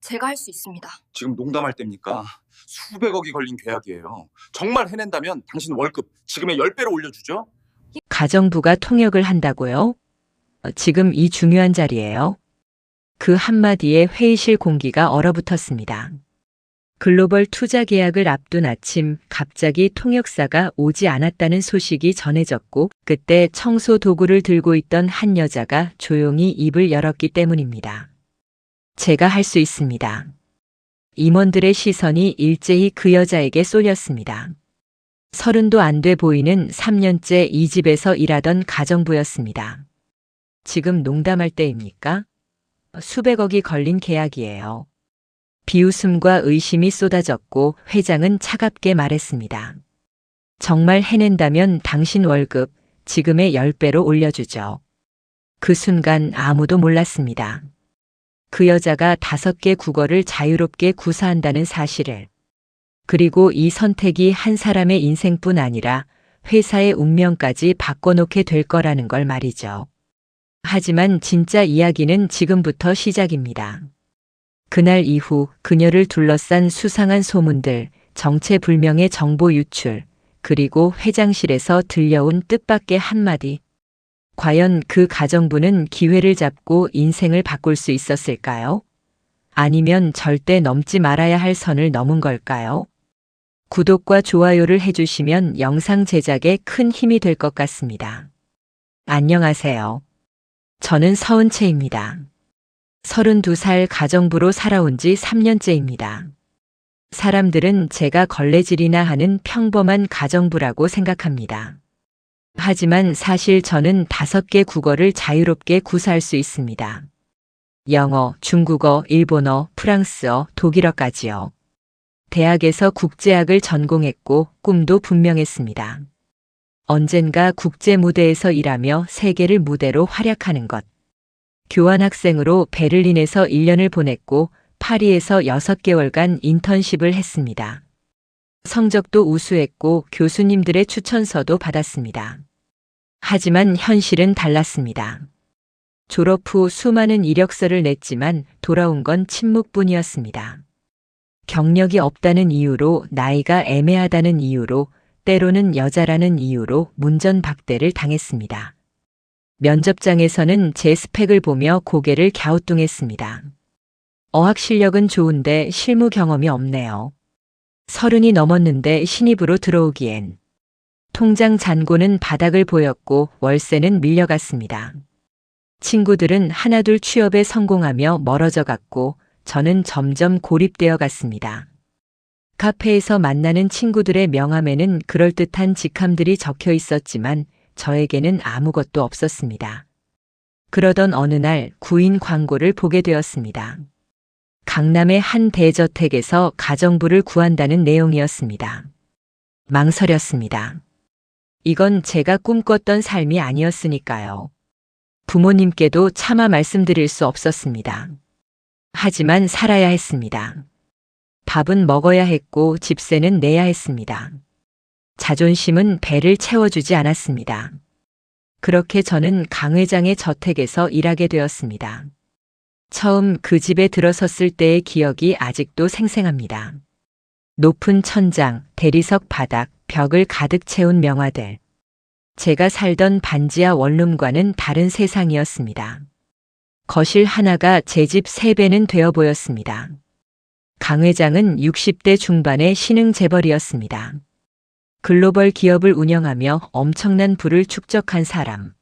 제가 할 수 있습니다. 지금 농담할 때입니까? 수백억이 걸린 계약이에요. 정말 해낸다면 당신 월급 지금의 10배로 올려주죠? 가정부가 통역을 한다고요? 지금 이 중요한 자리예요. 그 한마디에 회의실 공기가 얼어붙었습니다. 글로벌 투자 계약을 앞둔 아침 갑자기 통역사가 오지 않았다는 소식이 전해졌고 그때 청소 도구를 들고 있던 한 여자가 조용히 입을 열었기 때문입니다. 제가 할 수 있습니다. 임원들의 시선이 일제히 그 여자에게 쏠렸습니다. 30도 안 돼 보이는 3년째 이 집에서 일하던 가정부였습니다. 지금 농담할 때입니까? 수백억이 걸린 계약이에요. 비웃음과 의심이 쏟아졌고 회장은 차갑게 말했습니다. 정말 해낸다면 당신 월급 지금의 10배로 올려주죠. 그 순간 아무도 몰랐습니다. 그 여자가 5개 국어를 자유롭게 구사한다는 사실을, 그리고 이 선택이 한 사람의 인생뿐 아니라 회사의 운명까지 바꿔놓게 될 거라는 걸 말이죠. 하지만 진짜 이야기는 지금부터 시작입니다. 그날 이후 그녀를 둘러싼 수상한 소문들, 정체불명의 정보 유출, 그리고 회장실에서 들려온 뜻밖의 한마디. 과연 그 가정부는 기회를 잡고 인생을 바꿀 수 있었을까요? 아니면 절대 넘지 말아야 할 선을 넘은 걸까요? 구독과 좋아요를 해주시면 영상 제작에 큰 힘이 될 것 같습니다. 안녕하세요. 저는 서은채입니다. 32살 가정부로 살아온 지 3년째입니다. 사람들은 제가 걸레질이나 하는 평범한 가정부라고 생각합니다. 하지만 사실 저는 5개 국어를 자유롭게 구사할 수 있습니다. 영어, 중국어, 일본어, 프랑스어, 독일어까지요. 대학에서 국제학을 전공했고 꿈도 분명했습니다. 언젠가 국제 무대에서 일하며 세계를 무대로 활약하는 것. 교환학생으로 베를린에서 1년을 보냈고 파리에서 6개월간 인턴십을 했습니다. 성적도 우수했고 교수님들의 추천서도 받았습니다. 하지만 현실은 달랐습니다. 졸업 후 수많은 이력서를 냈지만 돌아온 건 침묵뿐이었습니다. 경력이 없다는 이유로, 나이가 애매하다는 이유로, 때로는 여자라는 이유로 문전박대를 당했습니다. 면접장에서는 제 스펙을 보며 고개를 갸우뚱했습니다. 어학 실력은 좋은데 실무 경험이 없네요. 30이 넘었는데 신입으로 들어오기엔. 통장 잔고는 바닥을 보였고 월세는 밀려갔습니다. 친구들은 하나둘 취업에 성공하며 멀어져 갔고 저는 점점 고립되어 갔습니다. 카페에서 만나는 친구들의 명함에는 그럴듯한 직함들이 적혀 있었지만 저에게는 아무것도 없었습니다. 그러던 어느 날 구인 광고를 보게 되었습니다. 강남의 한 대저택에서 가정부를 구한다는 내용이었습니다. 망설였습니다. 이건 제가 꿈꿨던 삶이 아니었으니까요. 부모님께도 차마 말씀드릴 수 없었습니다. 하지만 살아야 했습니다. 밥은 먹어야 했고 집세는 내야 했습니다. 자존심은 배를 채워주지 않았습니다. 그렇게 저는 강 회장의 저택에서 일하게 되었습니다. 처음 그 집에 들어섰을 때의 기억이 아직도 생생합니다. 높은 천장, 대리석 바닥, 벽을 가득 채운 명화들. 제가 살던 반지하 원룸과는 다른 세상이었습니다. 거실 하나가 제 집 3배는 되어 보였습니다. 강 회장은 60대 중반의 신흥 재벌이었습니다. 글로벌 기업을 운영하며 엄청난 부를 축적한 사람.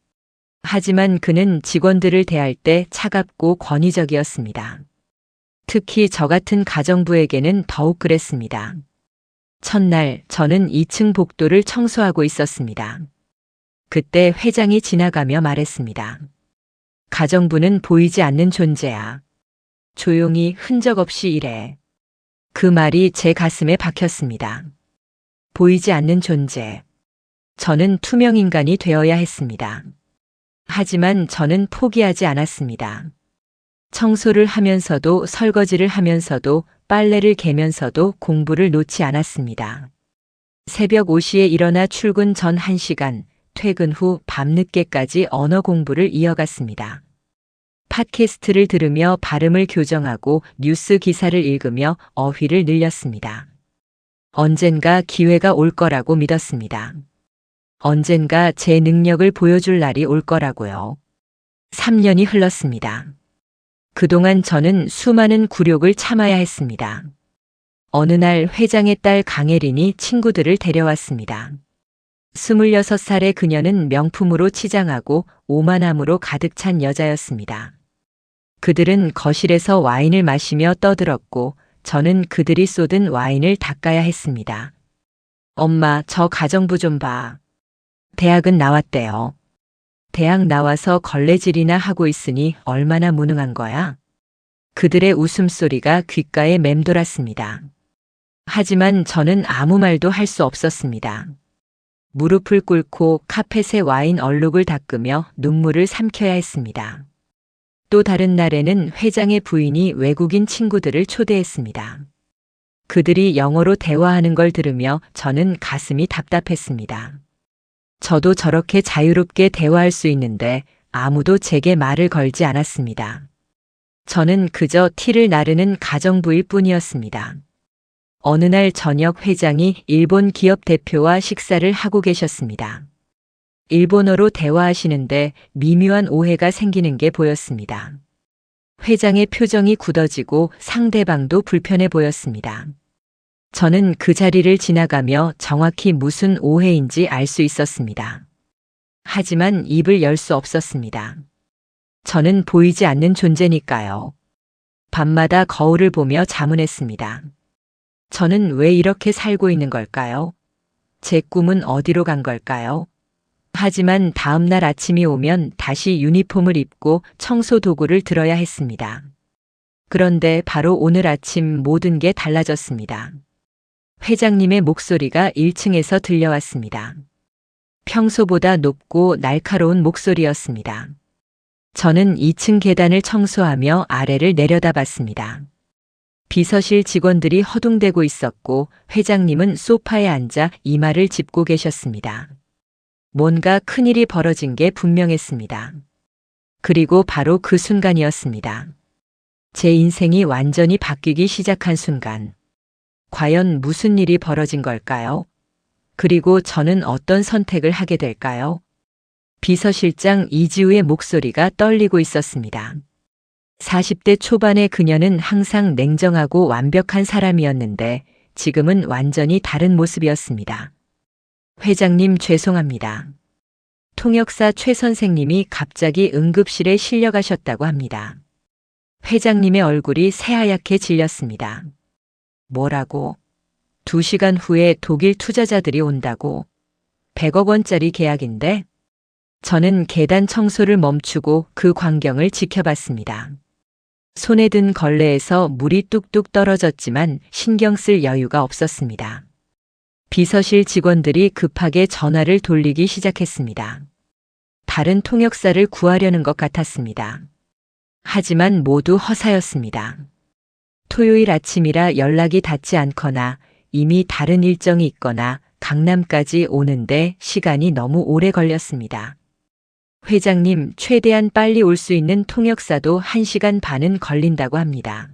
하지만 그는 직원들을 대할 때 차갑고 권위적이었습니다. 특히 저 같은 가정부에게는 더욱 그랬습니다. 첫날 저는 2층 복도를 청소하고 있었습니다. 그때 회장이 지나가며 말했습니다. 가정부는 보이지 않는 존재야. 조용히 흔적 없이 일해. 그 말이 제 가슴에 박혔습니다. 보이지 않는 존재. 저는 투명인간이 되어야 했습니다. 하지만 저는 포기하지 않았습니다. 청소를 하면서도 설거지를 하면서도 빨래를 개면서도 공부를 놓지 않았습니다. 새벽 5시에 일어나 출근 전 1시간, 퇴근 후 밤늦게까지 언어 공부를 이어갔습니다. 팟캐스트를 들으며 발음을 교정하고 뉴스 기사를 읽으며 어휘를 늘렸습니다. 언젠가 기회가 올 거라고 믿었습니다. 언젠가 제 능력을 보여줄 날이 올 거라고요. 3년이 흘렀습니다. 그동안 저는 수많은 굴욕을 참아야 했습니다. 어느 날 회장의 딸 강혜린이 친구들을 데려왔습니다. 26살의 그녀는 명품으로 치장하고 오만함으로 가득 찬 여자였습니다. 그들은 거실에서 와인을 마시며 떠들었고 저는 그들이 쏟은 와인을 닦아야 했습니다. 엄마, 저 가정부 좀 봐. 대학은 나왔대요. 대학 나와서 걸레질이나 하고 있으니 얼마나 무능한 거야? 그들의 웃음소리가 귓가에 맴돌았습니다. 하지만 저는 아무 말도 할 수 없었습니다. 무릎을 꿇고 카펫에 와인 얼룩을 닦으며 눈물을 삼켜야 했습니다. 또 다른 날에는 회장의 부인이 외국인 친구들을 초대했습니다. 그들이 영어로 대화하는 걸 들으며 저는 가슴이 답답했습니다. 저도 저렇게 자유롭게 대화할 수 있는데 아무도 제게 말을 걸지 않았습니다. 저는 그저 티를 나르는 가정부일 뿐이었습니다. 어느 날 저녁 회장이 일본 기업 대표와 식사를 하고 계셨습니다. 일본어로 대화하시는데 미묘한 오해가 생기는 게 보였습니다. 회장의 표정이 굳어지고 상대방도 불편해 보였습니다. 저는 그 자리를 지나가며 정확히 무슨 오해인지 알 수 있었습니다. 하지만 입을 열 수 없었습니다. 저는 보이지 않는 존재니까요. 밤마다 거울을 보며 자문했습니다. 저는 왜 이렇게 살고 있는 걸까요? 제 꿈은 어디로 간 걸까요? 하지만 다음 날 아침이 오면 다시 유니폼을 입고 청소 도구를 들어야 했습니다. 그런데 바로 오늘 아침 모든 게 달라졌습니다. 회장님의 목소리가 1층에서 들려왔습니다. 평소보다 높고 날카로운 목소리였습니다. 저는 2층 계단을 청소하며 아래를 내려다봤습니다. 비서실 직원들이 허둥대고 있었고 회장님은 소파에 앉아 이마를 짚고 계셨습니다. 뭔가 큰일이 벌어진 게 분명했습니다. 그리고 바로 그 순간이었습니다. 제 인생이 완전히 바뀌기 시작한 순간. 과연 무슨 일이 벌어진 걸까요? 그리고 저는 어떤 선택을 하게 될까요? 비서실장 이지우의 목소리가 떨리고 있었습니다. 40대 초반의 그녀는 항상 냉정하고 완벽한 사람이었는데 지금은 완전히 다른 모습이었습니다. 회장님 죄송합니다. 통역사 최 선생님이 갑자기 응급실에 실려가셨다고 합니다. 회장님의 얼굴이 새하얗게 질렸습니다. 뭐라고? 2시간 후에 독일 투자자들이 온다고? 100억 원짜리 계약인데? 저는 계단 청소를 멈추고 그 광경을 지켜봤습니다. 손에 든 걸레에서 물이 뚝뚝 떨어졌지만 신경 쓸 여유가 없었습니다. 비서실 직원들이 급하게 전화를 돌리기 시작했습니다. 다른 통역사를 구하려는 것 같았습니다. 하지만 모두 허사였습니다. 토요일 아침이라 연락이 닿지 않거나 이미 다른 일정이 있거나 강남까지 오는데 시간이 너무 오래 걸렸습니다. 회장님, 최대한 빨리 올 수 있는 통역사도 1시간 반은 걸린다고 합니다.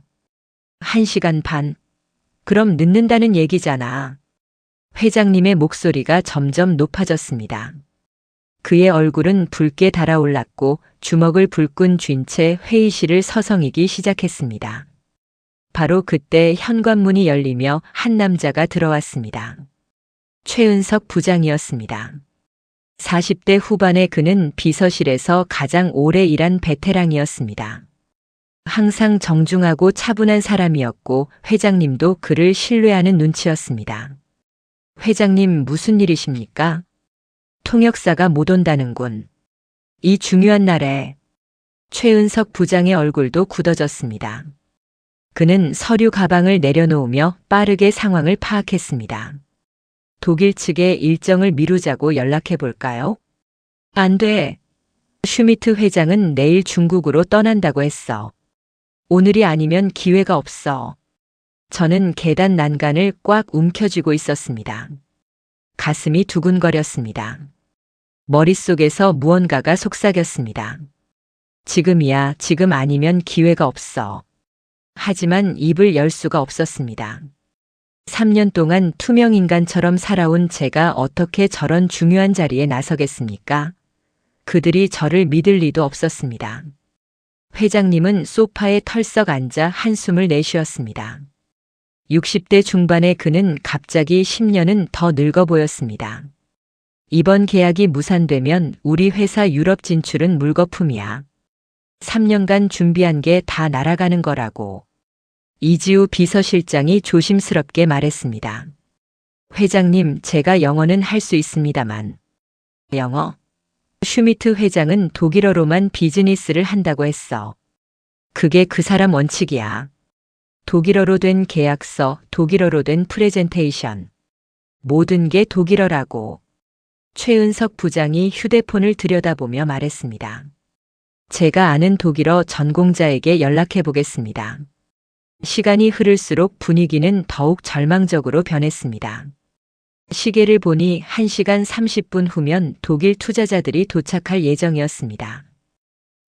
1시간 반? 그럼 늦는다는 얘기잖아. 회장님의 목소리가 점점 높아졌습니다. 그의 얼굴은 붉게 달아올랐고 주먹을 불끈 쥔 채 회의실을 서성이기 시작했습니다. 바로 그때 현관문이 열리며 한 남자가 들어왔습니다. 최은석 부장이었습니다. 40대 후반의 그는 비서실에서 가장 오래 일한 베테랑이었습니다. 항상 정중하고 차분한 사람이었고 회장님도 그를 신뢰하는 눈치였습니다. 회장님 무슨 일이십니까? 통역사가 못 온다는군. 이 중요한 날에. 최은석 부장의 얼굴도 굳어졌습니다. 그는 서류 가방을 내려놓으며 빠르게 상황을 파악했습니다. 독일 측에 일정을 미루자고 연락해 볼까요? 안 돼. 슈미트 회장은 내일 중국으로 떠난다고 했어. 오늘이 아니면 기회가 없어. 저는 계단 난간을 꽉 움켜쥐고 있었습니다. 가슴이 두근거렸습니다. 머릿속에서 무언가가 속삭였습니다. 지금이야, 지금 아니면 기회가 없어. 하지만 입을 열 수가 없었습니다. 3년 동안 투명인간처럼 살아온 제가 어떻게 저런 중요한 자리에 나서겠습니까? 그들이 저를 믿을 리도 없었습니다. 회장님은 소파에 털썩 앉아 한숨을 내쉬었습니다. 60대 중반의 그는 갑자기 10년은 더 늙어 보였습니다. 이번 계약이 무산되면 우리 회사 유럽 진출은 물거품이야. 3년간 준비한 게 다 날아가는 거라고. 이지우 비서실장이 조심스럽게 말했습니다. 회장님, 제가 영어는 할 수 있습니다만. 영어? 슈미트 회장은 독일어로만 비즈니스를 한다고 했어. 그게 그 사람 원칙이야. 독일어로 된 계약서, 독일어로 된 프레젠테이션. 모든 게 독일어라고. 최은석 부장이 휴대폰을 들여다보며 말했습니다. 제가 아는 독일어 전공자에게 연락해 보겠습니다. 시간이 흐를수록 분위기는 더욱 절망적으로 변했습니다. 시계를 보니 1시간 30분 후면 독일 투자자들이 도착할 예정이었습니다.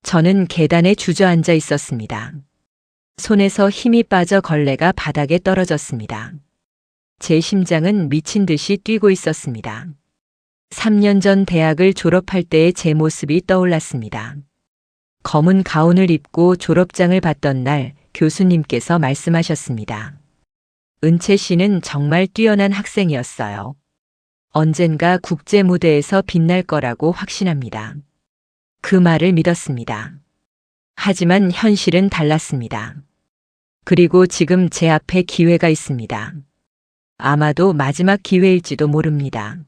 저는 계단에 주저앉아 있었습니다. 손에서 힘이 빠져 걸레가 바닥에 떨어졌습니다. 제 심장은 미친 듯이 뛰고 있었습니다. 3년 전 대학을 졸업할 때의 제 모습이 떠올랐습니다. 검은 가운을 입고 졸업장을 받던 날 교수님께서 말씀하셨습니다. 은채 씨는 정말 뛰어난 학생이었어요. 언젠가 국제 무대에서 빛날 거라고 확신합니다. 그 말을 믿었습니다. 하지만 현실은 달랐습니다. 그리고 지금 제 앞에 기회가 있습니다. 아마도 마지막 기회일지도 모릅니다.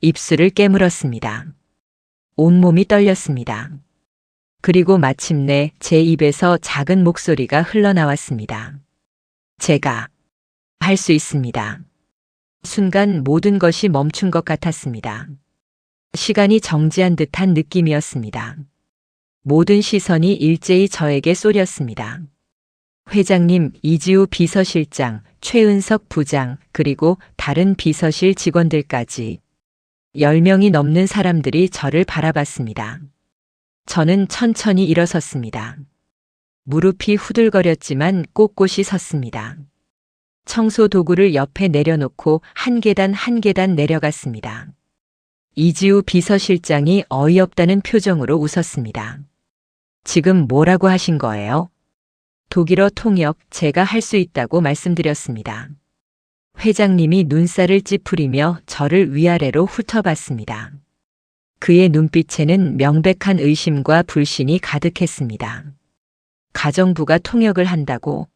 입술을 깨물었습니다. 온몸이 떨렸습니다. 그리고 마침내 제 입에서 작은 목소리가 흘러나왔습니다. 제가 할 수 있습니다. 순간 모든 것이 멈춘 것 같았습니다. 시간이 정지한 듯한 느낌이었습니다. 모든 시선이 일제히 저에게 쏠렸습니다. 회장님, 이지우 비서실장, 최은석 부장, 그리고 다른 비서실 직원들까지 10명이 넘는 사람들이 저를 바라봤습니다. 저는 천천히 일어섰습니다. 무릎이 후들거렸지만 꼿꼿이 섰습니다. 청소 도구를 옆에 내려놓고 한 계단 한 계단 내려갔습니다. 이지우 비서실장이 어이없다는 표정으로 웃었습니다. 지금 뭐라고 하신 거예요? 독일어 통역 제가 할 수 있다고 말씀드렸습니다. 회장님이 눈살을 찌푸리며 저를 위아래로 훑어봤습니다. 그의 눈빛에는 명백한 의심과 불신이 가득했습니다. 가정부가 통역을 한다고?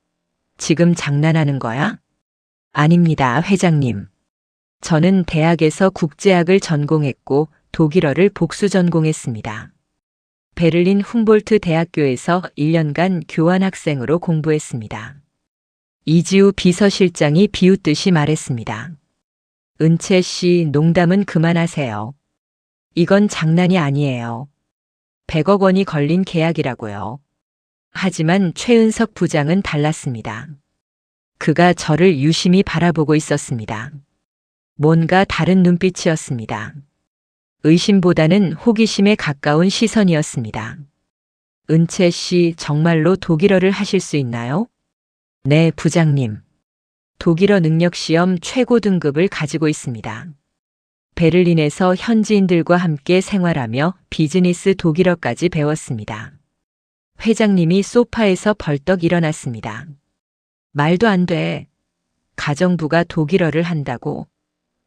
지금 장난하는 거야? 아닙니다, 회장님. 저는 대학에서 국제학을 전공했고 독일어를 복수 전공했습니다. 베를린 훔볼트 대학교에서 1년간 교환학생으로 공부했습니다. 이지우 비서실장이 비웃듯이 말했습니다. 은채 씨, 농담은 그만하세요. 이건 장난이 아니에요. 100억 원이 걸린 계약이라고요. 하지만 최은석 부장은 달랐습니다. 그가 저를 유심히 바라보고 있었습니다. 뭔가 다른 눈빛이었습니다. 의심보다는 호기심에 가까운 시선이었습니다. 은채 씨, 정말로 독일어를 하실 수 있나요? 네, 부장님. 독일어 능력 시험 최고 등급을 가지고 있습니다. 베를린에서 현지인들과 함께 생활하며 비즈니스 독일어까지 배웠습니다. 회장님이 소파에서 벌떡 일어났습니다. 말도 안 돼. 가정부가 독일어를 한다고.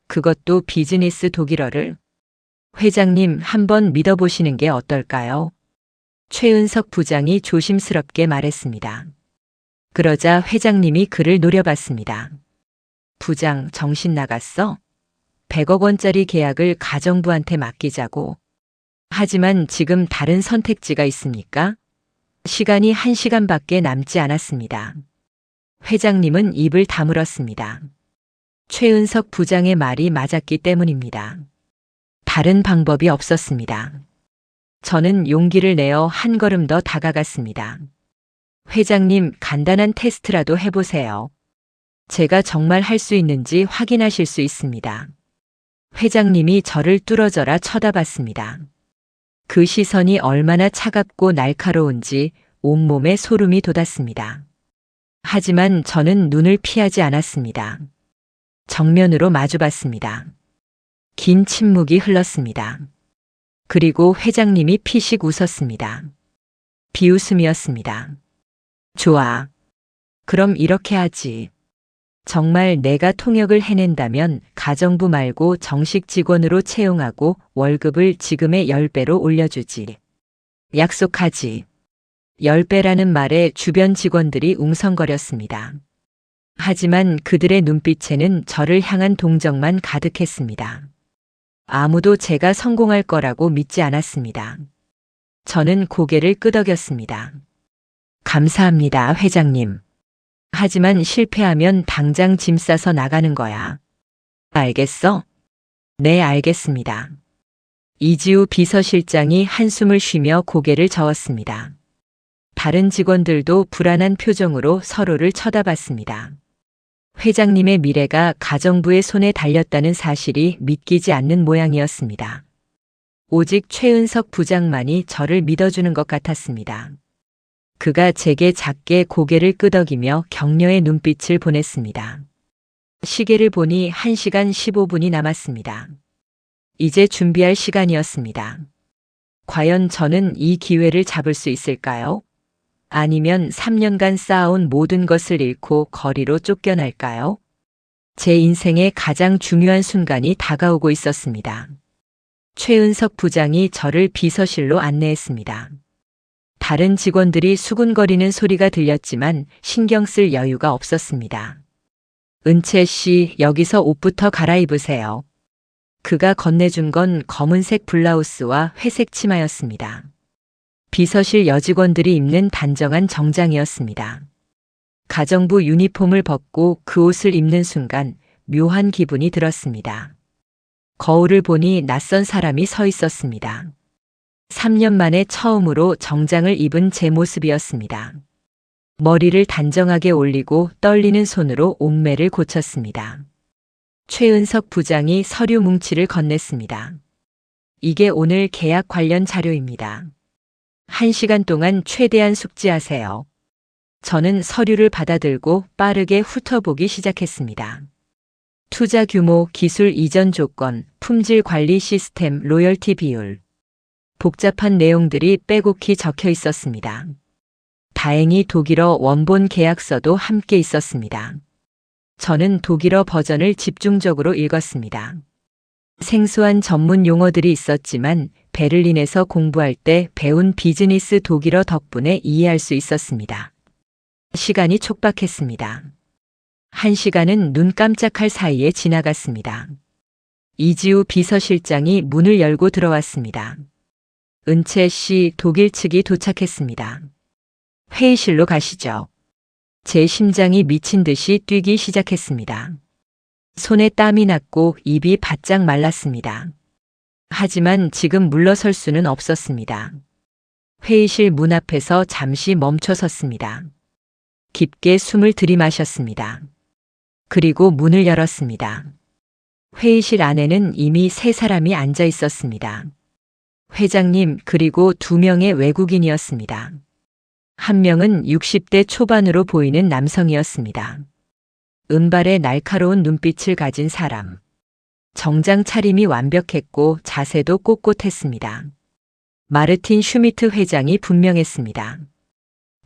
그것도 비즈니스 독일어를. 회장님, 한번 믿어보시는 게 어떨까요? 최은석 부장이 조심스럽게 말했습니다. 그러자 회장님이 그를 노려봤습니다. 부장, 정신 나갔어? 100억 원짜리 계약을 가정부한테 맡기자고. 하지만 지금 다른 선택지가 있습니까? 시간이 1시간밖에 남지 않았습니다. 회장님은 입을 다물었습니다. 최은석 부장의 말이 맞았기 때문입니다. 다른 방법이 없었습니다. 저는 용기를 내어 한 걸음 더 다가갔습니다. 회장님, 간단한 테스트라도 해보세요. 제가 정말 할 수 있는지 확인하실 수 있습니다. 회장님이 저를 뚫어져라 쳐다봤습니다. 그 시선이 얼마나 차갑고 날카로운지 온몸에 소름이 돋았습니다. 하지만 저는 눈을 피하지 않았습니다. 정면으로 마주봤습니다. 긴 침묵이 흘렀습니다. 그리고 회장님이 피식 웃었습니다. 비웃음이었습니다. 좋아. 그럼 이렇게 하지. 정말 내가 통역을 해낸다면 가정부 말고 정식 직원으로 채용하고 월급을 지금의 10배로 올려주지. 약속하지. 10배라는 말에 주변 직원들이 웅성거렸습니다. 하지만 그들의 눈빛에는 저를 향한 동정만 가득했습니다. 아무도 제가 성공할 거라고 믿지 않았습니다. 저는 고개를 끄덕였습니다. 감사합니다, 회장님. 하지만 실패하면 당장 짐 싸서 나가는 거야. 알겠어? 네, 알겠습니다. 이지우 비서실장이 한숨을 쉬며 고개를 저었습니다. 다른 직원들도 불안한 표정으로 서로를 쳐다봤습니다. 회장님의 미래가 가정부의 손에 달렸다는 사실이 믿기지 않는 모양이었습니다. 오직 최은석 부장만이 저를 믿어주는 것 같았습니다. 그가 제게 작게 고개를 끄덕이며 격려의 눈빛을 보냈습니다. 시계를 보니 1시간 15분이 남았습니다. 이제 준비할 시간이었습니다. 과연 저는 이 기회를 잡을 수 있을까요? 아니면 3년간 쌓아온 모든 것을 잃고 거리로 쫓겨날까요? 제 인생의 가장 중요한 순간이 다가오고 있었습니다. 최은석 부장이 저를 비서실로 안내했습니다. 다른 직원들이 수군거리는 소리가 들렸지만 신경 쓸 여유가 없었습니다. 은채 씨, 여기서 옷부터 갈아입으세요. 그가 건네준 건 검은색 블라우스와 회색 치마였습니다. 비서실 여직원들이 입는 단정한 정장이었습니다. 가정부 유니폼을 벗고 그 옷을 입는 순간 묘한 기분이 들었습니다. 거울을 보니 낯선 사람이 서 있었습니다. 3년 만에 처음으로 정장을 입은 제 모습이었습니다. 머리를 단정하게 올리고 떨리는 손으로 옷매를 고쳤습니다. 최은석 부장이 서류 뭉치를 건넸습니다. 이게 오늘 계약 관련 자료입니다. 1시간 동안 최대한 숙지하세요. 저는 서류를 받아들고 빠르게 훑어보기 시작했습니다. 투자 규모, 기술 이전 조건, 품질 관리 시스템, 로열티 비율. 복잡한 내용들이 빼곡히 적혀 있었습니다. 다행히 독일어 원본 계약서도 함께 있었습니다. 저는 독일어 버전을 집중적으로 읽었습니다. 생소한 전문 용어들이 있었지만 베를린에서 공부할 때 배운 비즈니스 독일어 덕분에 이해할 수 있었습니다. 시간이 촉박했습니다. 1시간은 눈 깜짝할 사이에 지나갔습니다. 이지우 비서실장이 문을 열고 들어왔습니다. 은채 씨, 독일 측이 도착했습니다. 회의실로 가시죠. 제 심장이 미친 듯이 뛰기 시작했습니다. 손에 땀이 났고 입이 바짝 말랐습니다. 하지만 지금 물러설 수는 없었습니다. 회의실 문 앞에서 잠시 멈춰 섰습니다. 깊게 숨을 들이마셨습니다. 그리고 문을 열었습니다. 회의실 안에는 이미 3사람이 앉아 있었습니다. 회장님, 그리고 2명의 외국인이었습니다. 한 명은 60대 초반으로 보이는 남성이었습니다. 은발의 날카로운 눈빛을 가진 사람. 정장 차림이 완벽했고 자세도 꼿꼿했습니다. 마르틴 슈미트 회장이 분명했습니다.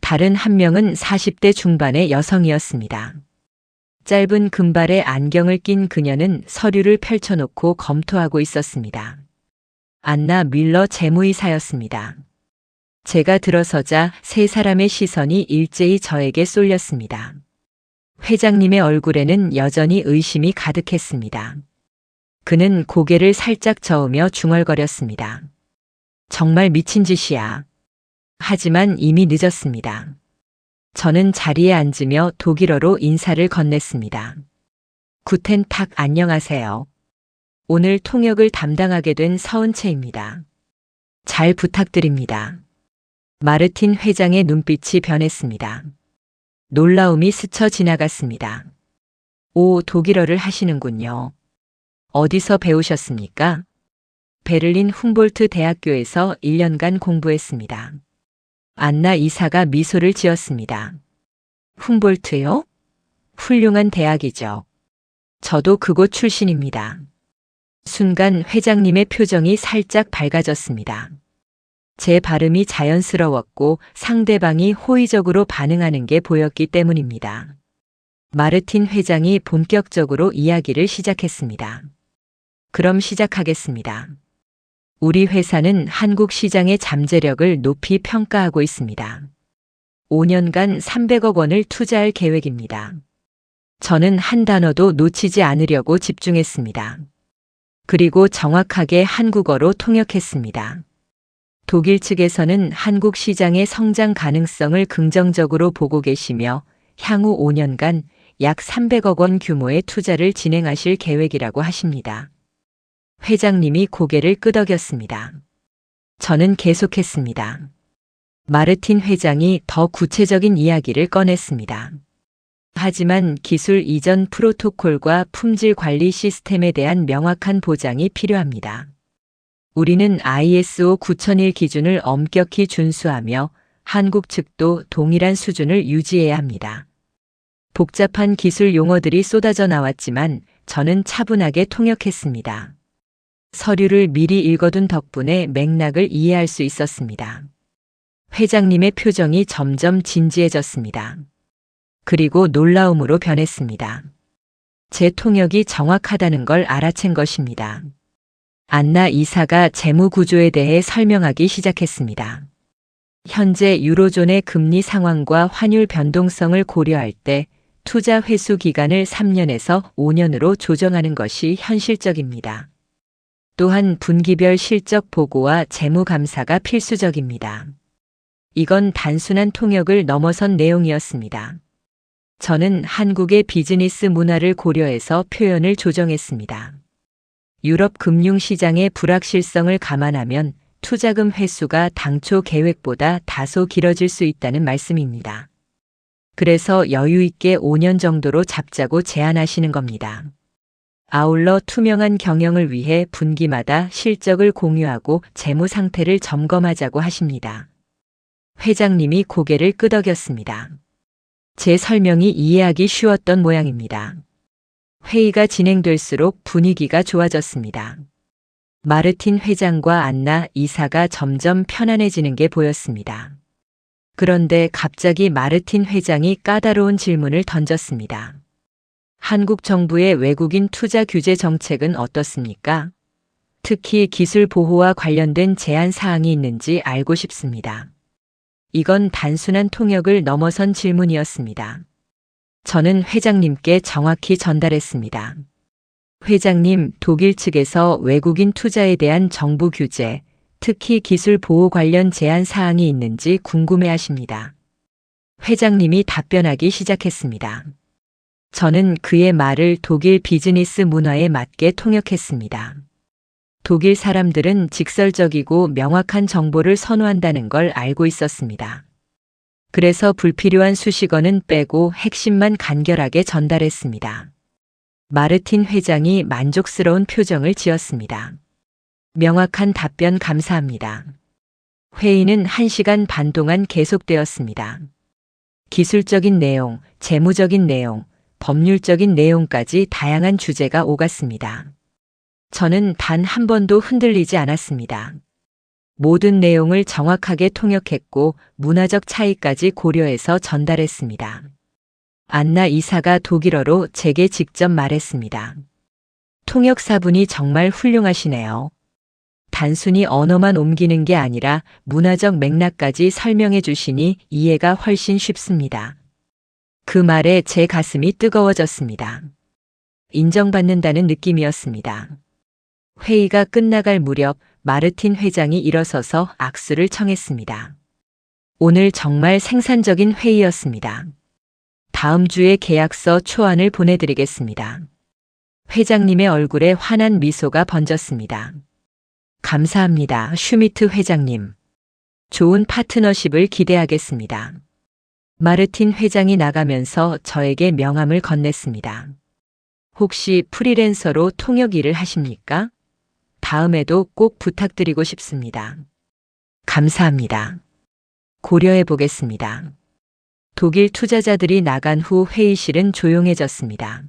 다른 한 명은 40대 중반의 여성이었습니다. 짧은 금발의 안경을 낀 그녀는 서류를 펼쳐놓고 검토하고 있었습니다. 안나 밀러 재무이사였습니다. 제가 들어서자 3사람의 시선이 일제히 저에게 쏠렸습니다. 회장님의 얼굴에는 여전히 의심이 가득했습니다. 그는 고개를 살짝 저으며 중얼거렸습니다. 정말 미친 짓이야. 하지만 이미 늦었습니다. 저는 자리에 앉으며 독일어로 인사를 건넸습니다. 구텐 탁, 안녕하세요. 오늘 통역을 담당하게 된 서은채입니다. 잘 부탁드립니다. 마르틴 회장의 눈빛이 변했습니다. 놀라움이 스쳐 지나갔습니다. 오, 독일어를 하시는군요. 어디서 배우셨습니까? 베를린 훔볼트 대학교에서 1년간 공부했습니다. 안나 이사가 미소를 지었습니다. 훔볼트요? 훌륭한 대학이죠. 저도 그곳 출신입니다. 순간 회장님의 표정이 살짝 밝아졌습니다. 제 발음이 자연스러웠고 상대방이 호의적으로 반응하는 게 보였기 때문입니다. 마르틴 회장이 본격적으로 이야기를 시작했습니다. 그럼 시작하겠습니다. 우리 회사는 한국 시장의 잠재력을 높이 평가하고 있습니다. 5년간 300억 원을 투자할 계획입니다. 저는 한 단어도 놓치지 않으려고 집중했습니다. 그리고 정확하게 한국어로 통역했습니다. 독일 측에서는 한국 시장의 성장 가능성을 긍정적으로 보고 계시며 향후 5년간 약 300억 원 규모의 투자를 진행하실 계획이라고 하십니다. 회장님이 고개를 끄덕였습니다. 저는 계속했습니다. 마르틴 회장이 더 구체적인 이야기를 꺼냈습니다. 하지만 기술 이전 프로토콜과 품질 관리 시스템에 대한 명확한 보장이 필요합니다. 우리는 ISO 9001 기준을 엄격히 준수하며 한국 측도 동일한 수준을 유지해야 합니다. 복잡한 기술 용어들이 쏟아져 나왔지만 저는 차분하게 통역했습니다. 서류를 미리 읽어둔 덕분에 맥락을 이해할 수 있었습니다. 회장님의 표정이 점점 진지해졌습니다. 그리고 놀라움으로 변했습니다. 제 통역이 정확하다는 걸 알아챈 것입니다. 안나 이사가 재무 구조에 대해 설명하기 시작했습니다. 현재 유로존의 금리 상황과 환율 변동성을 고려할 때 투자 회수 기간을 3년에서 5년으로 조정하는 것이 현실적입니다. 또한 분기별 실적 보고와 재무 감사가 필수적입니다. 이건 단순한 통역을 넘어선 내용이었습니다. 저는 한국의 비즈니스 문화를 고려해서 표현을 조정했습니다. 유럽 금융시장의 불확실성을 감안하면 투자금 회수가 당초 계획보다 다소 길어질 수 있다는 말씀입니다. 그래서 여유 있게 5년 정도로 잡자고 제안하시는 겁니다. 아울러 투명한 경영을 위해 분기마다 실적을 공유하고 재무 상태를 점검하자고 하십니다. 회장님이 고개를 끄덕였습니다. 제 설명이 이해하기 쉬웠던 모양입니다. 회의가 진행될수록 분위기가 좋아졌습니다. 마르틴 회장과 안나 이사가 점점 편안해지는 게 보였습니다. 그런데 갑자기 마르틴 회장이 까다로운 질문을 던졌습니다. 한국 정부의 외국인 투자 규제 정책은 어떻습니까? 특히 기술 보호와 관련된 제한 사항이 있는지 알고 싶습니다. 이건 단순한 통역을 넘어선 질문이었습니다. 저는 회장님께 정확히 전달했습니다. 회장님, 독일 측에서 외국인 투자에 대한 정부 규제, 특히 기술 보호 관련 제한 사항이 있는지 궁금해 하십니다. 회장님이 답변하기 시작했습니다. 저는 그의 말을 독일 비즈니스 문화에 맞게 통역했습니다. 독일 사람들은 직설적이고 명확한 정보를 선호한다는 걸 알고 있었습니다. 그래서 불필요한 수식어는 빼고 핵심만 간결하게 전달했습니다. 마르틴 회장이 만족스러운 표정을 지었습니다. 명확한 답변 감사합니다. 회의는 1시간 반 동안 계속되었습니다. 기술적인 내용, 재무적인 내용, 법률적인 내용까지 다양한 주제가 오갔습니다. 저는 단 한 번도 흔들리지 않았습니다. 모든 내용을 정확하게 통역했고 문화적 차이까지 고려해서 전달했습니다. 안나 이사가 독일어로 제게 직접 말했습니다. 통역사분이 정말 훌륭하시네요. 단순히 언어만 옮기는 게 아니라 문화적 맥락까지 설명해 주시니 이해가 훨씬 쉽습니다. 그 말에 제 가슴이 뜨거워졌습니다. 인정받는다는 느낌이었습니다. 회의가 끝나갈 무렵 마르틴 회장이 일어서서 악수를 청했습니다. 오늘 정말 생산적인 회의였습니다. 다음 주에 계약서 초안을 보내드리겠습니다. 회장님의 얼굴에 환한 미소가 번졌습니다. 감사합니다, 슈미트 회장님. 좋은 파트너십을 기대하겠습니다. 마르틴 회장이 나가면서 저에게 명함을 건넸습니다. 혹시 프리랜서로 통역 일을 하십니까? 다음에도 꼭 부탁드리고 싶습니다. 감사합니다. 고려해 보겠습니다. 독일 투자자들이 나간 후 회의실은 조용해졌습니다.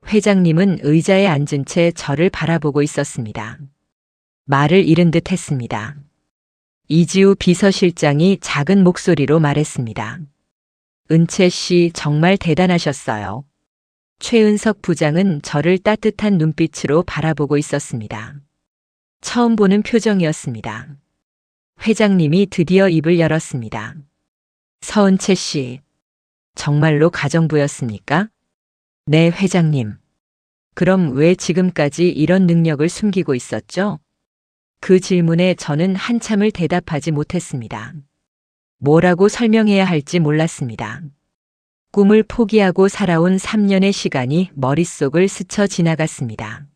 회장님은 의자에 앉은 채 저를 바라보고 있었습니다. 말을 잃은 듯 했습니다. 이지우 비서실장이 작은 목소리로 말했습니다. 은채 씨 정말 대단하셨어요. 최은석 부장은 저를 따뜻한 눈빛으로 바라보고 있었습니다. 처음 보는 표정이었습니다. 회장님이 드디어 입을 열었습니다. 서은채 씨, 정말로 가정부였습니까? 네, 회장님. 그럼 왜 지금까지 이런 능력을 숨기고 있었죠? 그 질문에 저는 한참을 대답하지 못했습니다. 뭐라고 설명해야 할지 몰랐습니다. 꿈을 포기하고 살아온 3년의 시간이 머릿속을 스쳐 지나갔습니다.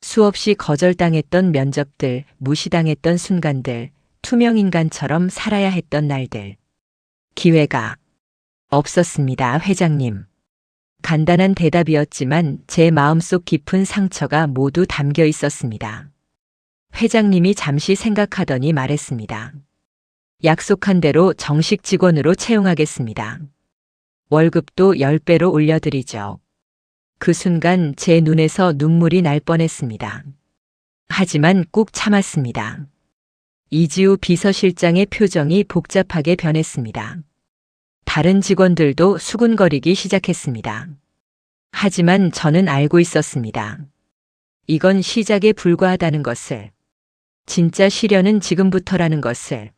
수없이 거절당했던 면접들, 무시당했던 순간들, 투명인간처럼 살아야 했던 날들. 기회가 없었습니다, 회장님. 간단한 대답이었지만 제 마음속 깊은 상처가 모두 담겨 있었습니다. 회장님이 잠시 생각하더니 말했습니다. 약속한 대로 정식 직원으로 채용하겠습니다. 월급도 10배로 올려드리죠. 그 순간 제 눈에서 눈물이 날 뻔했습니다. 하지만 꾹 참았습니다. 이지우 비서실장의 표정이 복잡하게 변했습니다. 다른 직원들도 수군거리기 시작했습니다. 하지만 저는 알고 있었습니다. 이건 시작에 불과하다는 것을. 진짜 시련은 지금부터라는 것을.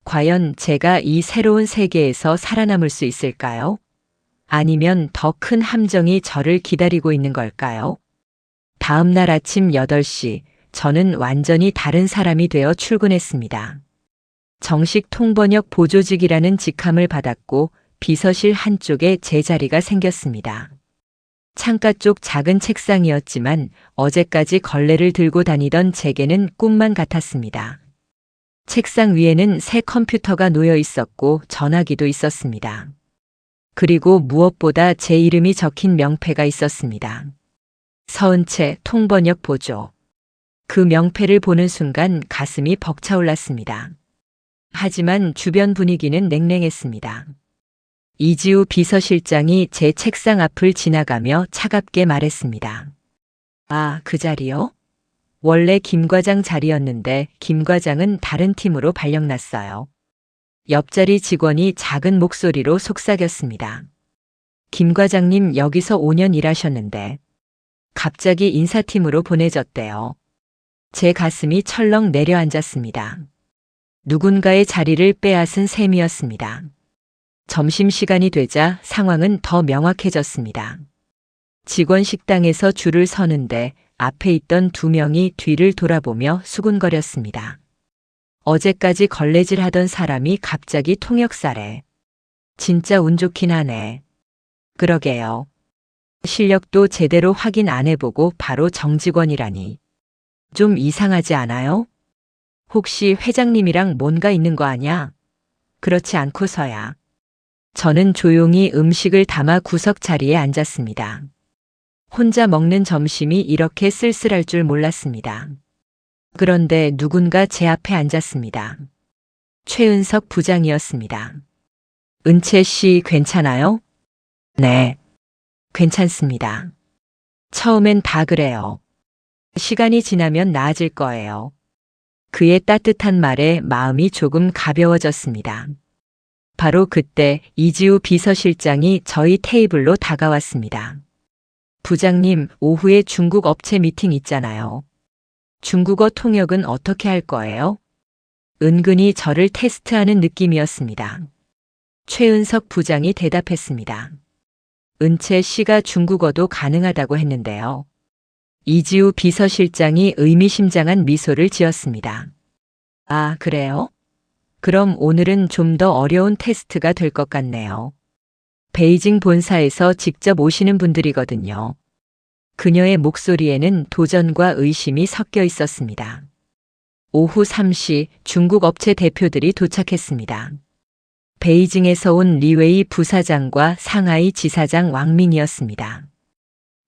과연 제가 이 새로운 세계에서 살아남을 수 있을까요? 아니면 더 큰 함정이 저를 기다리고 있는 걸까요? 다음 날 아침 8시, 저는 완전히 다른 사람이 되어 출근했습니다. 정식 통번역 보조직이라는 직함을 받았고 비서실 한쪽에 제 자리가 생겼습니다. 창가 쪽 작은 책상이었지만 어제까지 걸레를 들고 다니던 제게는 꿈만 같았습니다. 책상 위에는 새 컴퓨터가 놓여 있었고 전화기도 있었습니다. 그리고 무엇보다 제 이름이 적힌 명패가 있었습니다. 서은채 통번역 보조. 그 명패를 보는 순간 가슴이 벅차올랐습니다. 하지만 주변 분위기는 냉랭했습니다. 이지우 비서실장이 제 책상 앞을 지나가며 차갑게 말했습니다. 아, 그 자리요? 원래 김 과장 자리였는데 김 과장은 다른 팀으로 발령났어요. 옆자리 직원이 작은 목소리로 속삭였습니다. 김 과장님 여기서 5년 일하셨는데 갑자기 인사팀으로 보내졌대요. 제 가슴이 철렁 내려앉았습니다. 누군가의 자리를 빼앗은 셈이었습니다. 점심시간이 되자 상황은 더 명확해졌습니다. 직원 식당에서 줄을 서는데 앞에 있던 2명이 뒤를 돌아보며 수군거렸습니다. 어제까지 걸레질 하던 사람이 갑자기 통역사래. 진짜 운 좋긴 하네. 그러게요. 실력도 제대로 확인 안 해보고 바로 정직원이라니. 좀 이상하지 않아요? 혹시 회장님이랑 뭔가 있는 거 아냐? 그렇지 않고서야. 저는 조용히 음식을 담아 구석 자리에 앉았습니다. 혼자 먹는 점심이 이렇게 쓸쓸할 줄 몰랐습니다. 그런데 누군가 제 앞에 앉았습니다. 최은석 부장이었습니다. 은채 씨 괜찮아요? 네, 괜찮습니다. 처음엔 다 그래요. 시간이 지나면 나아질 거예요. 그의 따뜻한 말에 마음이 조금 가벼워졌습니다. 바로 그때 이지우 비서실장이 저희 테이블로 다가왔습니다. 부장님, 오후에 중국 업체 미팅 있잖아요. 중국어 통역은 어떻게 할 거예요? 은근히 저를 테스트하는 느낌이었습니다. 최은석 부장이 대답했습니다. 은채 씨가 중국어도 가능하다고 했는데요. 이지우 비서실장이 의미심장한 미소를 지었습니다. 아, 그래요? 그럼 오늘은 좀 더 어려운 테스트가 될 것 같네요. 베이징 본사에서 직접 오시는 분들이거든요. 그녀의 목소리에는 도전과 의심이 섞여 있었습니다. 오후 3시 중국 업체 대표들이 도착했습니다. 베이징에서 온 리웨이 부사장과 상하이 지사장 왕민이었습니다.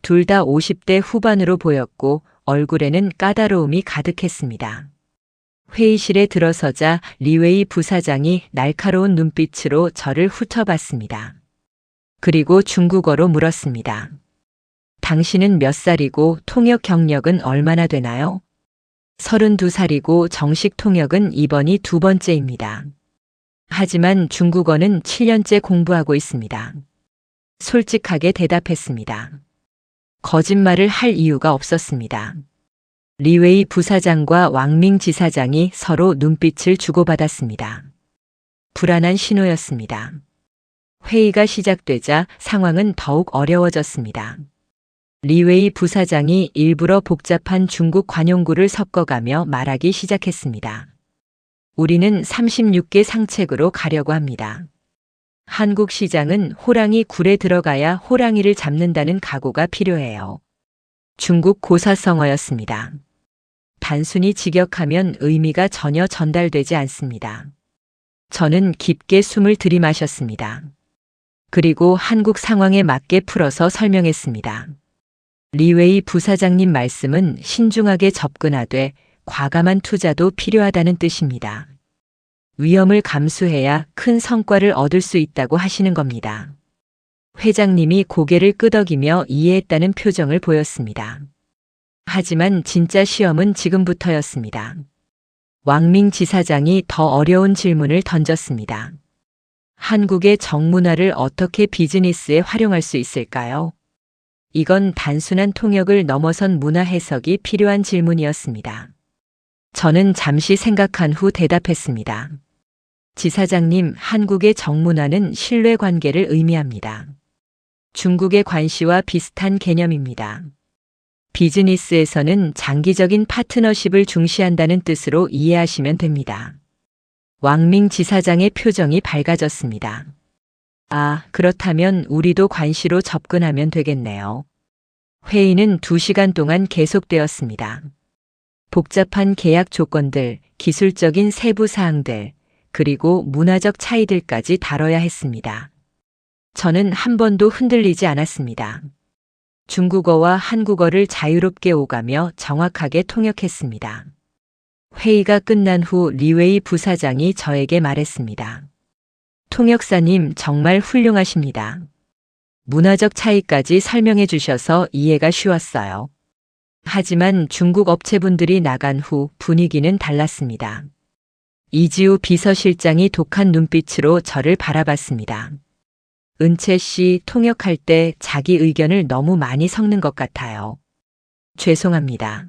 둘 다 50대 후반으로 보였고 얼굴에는 까다로움이 가득했습니다. 회의실에 들어서자 리웨이 부사장이 날카로운 눈빛으로 저를 훑어봤습니다. 그리고 중국어로 물었습니다. 당신은 몇 살이고 통역 경력은 얼마나 되나요? 32살이고 정식 통역은 이번이 2번째입니다. 하지만 중국어는 7년째 공부하고 있습니다. 솔직하게 대답했습니다. 거짓말을 할 이유가 없었습니다. 리웨이 부사장과 왕밍 지사장이 서로 눈빛을 주고받았습니다. 불안한 신호였습니다. 회의가 시작되자 상황은 더욱 어려워졌습니다. 리웨이 부사장이 일부러 복잡한 중국 관용구를 섞어가며 말하기 시작했습니다. 우리는 36개 상책으로 가려고 합니다. 한국 시장은 호랑이 굴에 들어가야 호랑이를 잡는다는 각오가 필요해요. 중국 고사성어였습니다. 단순히 직역하면 의미가 전혀 전달되지 않습니다. 저는 깊게 숨을 들이마셨습니다. 그리고 한국 상황에 맞게 풀어서 설명했습니다. 리웨이 부사장님 말씀은 신중하게 접근하되 과감한 투자도 필요하다는 뜻입니다. 위험을 감수해야 큰 성과를 얻을 수 있다고 하시는 겁니다. 회장님이 고개를 끄덕이며 이해했다는 표정을 보였습니다. 하지만 진짜 시험은 지금부터였습니다. 왕밍 지사장이 더 어려운 질문을 던졌습니다. 한국의 정문화를 어떻게 비즈니스에 활용할 수 있을까요? 이건 단순한 통역을 넘어선 문화 해석이 필요한 질문이었습니다. 저는 잠시 생각한 후 대답했습니다. 지사장님, 한국의 정문화는 신뢰 관계를 의미합니다. 중국의 관시와 비슷한 개념입니다. 비즈니스에서는 장기적인 파트너십을 중시한다는 뜻으로 이해하시면 됩니다. 왕밍 지사장의 표정이 밝아졌습니다. 아, 그렇다면 우리도 관시로 접근하면 되겠네요. 회의는 2시간 동안 계속되었습니다. 복잡한 계약 조건들, 기술적인 세부 사항들, 그리고 문화적 차이들까지 다뤄야 했습니다. 저는 한 번도 흔들리지 않았습니다. 중국어와 한국어를 자유롭게 오가며 정확하게 통역했습니다. 회의가 끝난 후 리웨이 부사장이 저에게 말했습니다. 통역사님 정말 훌륭하십니다. 문화적 차이까지 설명해 주셔서 이해가 쉬웠어요. 하지만 중국 업체분들이 나간 후 분위기는 달랐습니다. 이지우 비서실장이 독한 눈빛으로 저를 바라봤습니다. 은채 씨, 통역할 때 자기 의견을 너무 많이 섞는 것 같아요. 죄송합니다.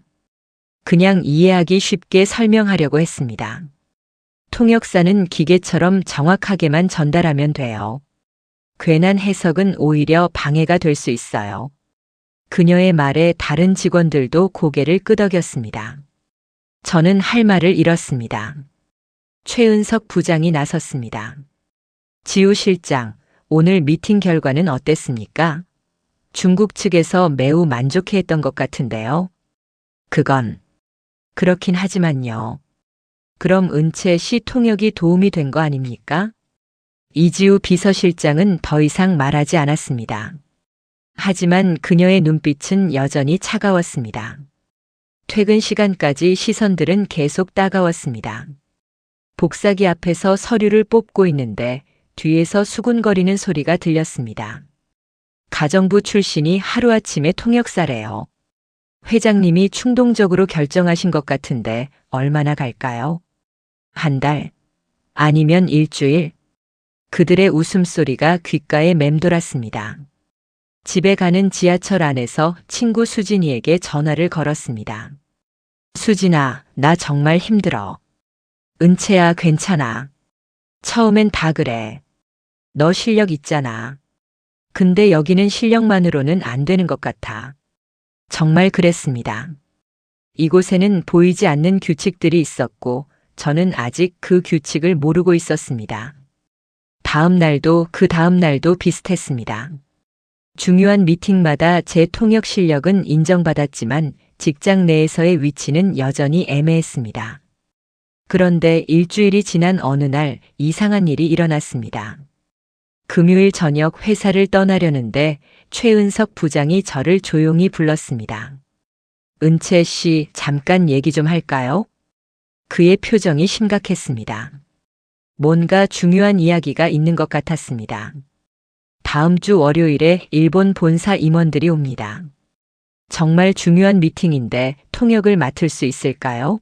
그냥 이해하기 쉽게 설명하려고 했습니다. 통역사는 기계처럼 정확하게만 전달하면 돼요. 괜한 해석은 오히려 방해가 될 수 있어요. 그녀의 말에 다른 직원들도 고개를 끄덕였습니다. 저는 할 말을 잃었습니다. 최은석 부장이 나섰습니다. 지우 실장, 오늘 미팅 결과는 어땠습니까? 중국 측에서 매우 만족해했던 것 같은데요. 그건 그렇긴 하지만요. 그럼 은채 씨 통역이 도움이 된 거 아닙니까? 이지우 비서실장은 더 이상 말하지 않았습니다. 하지만 그녀의 눈빛은 여전히 차가웠습니다. 퇴근 시간까지 시선들은 계속 따가웠습니다. 복사기 앞에서 서류를 뽑고 있는데 뒤에서 수군거리는 소리가 들렸습니다. 가정부 출신이 하루아침에 통역사래요. 회장님이 충동적으로 결정하신 것 같은데 얼마나 갈까요? 한 달? 아니면 일주일? 그들의 웃음소리가 귓가에 맴돌았습니다. 집에 가는 지하철 안에서 친구 수진이에게 전화를 걸었습니다. 수진아, 나 정말 힘들어. 은채야, 괜찮아. 처음엔 다 그래. 너 실력 있잖아. 근데 여기는 실력만으로는 안 되는 것 같아. 정말 그랬습니다. 이곳에는 보이지 않는 규칙들이 있었고 저는 아직 그 규칙을 모르고 있었습니다. 다음 날도 그 다음 날도 비슷했습니다. 중요한 미팅마다 제 통역 실력은 인정받았지만 직장 내에서의 위치는 여전히 애매했습니다. 그런데 일주일이 지난 어느 날 이상한 일이 일어났습니다. 금요일 저녁 회사를 떠나려는데 최은석 부장이 저를 조용히 불렀습니다. 은채 씨, 잠깐 얘기 좀 할까요? 그의 표정이 심각했습니다. 뭔가 중요한 이야기가 있는 것 같았습니다. 다음 주 월요일에 일본 본사 임원들이 옵니다. 정말 중요한 미팅인데 통역을 맡을 수 있을까요?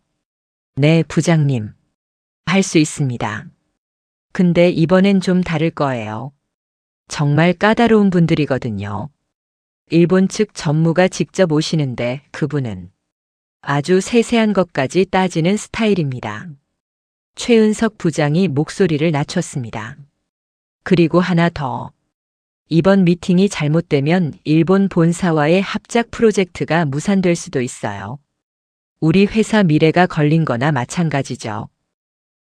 네, 부장님. 할 수 있습니다. 근데 이번엔 좀 다를 거예요. 정말 까다로운 분들이거든요. 일본 측 전무가 직접 오시는데 그분은 아주 세세한 것까지 따지는 스타일입니다. 최은석 부장이 목소리를 낮췄습니다. 그리고 하나 더. 이번 미팅이 잘못되면 일본 본사와의 합작 프로젝트가 무산될 수도 있어요. 우리 회사 미래가 걸린 거나 마찬가지죠.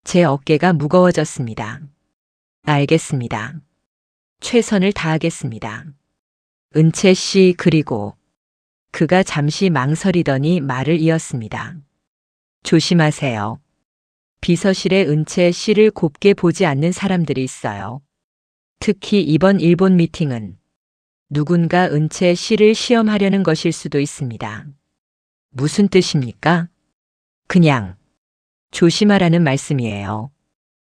제 어깨가 무거워졌습니다. 알겠습니다. 최선을 다하겠습니다. 은채 씨, 그리고 그가 잠시 망설이더니 말을 이었습니다. 조심하세요. 비서실에 은채 씨를 곱게 보지 않는 사람들이 있어요. 특히 이번 일본 미팅은 누군가 은채 씨를 시험하려는 것일 수도 있습니다. 무슨 뜻입니까? 그냥 조심하라는 말씀이에요.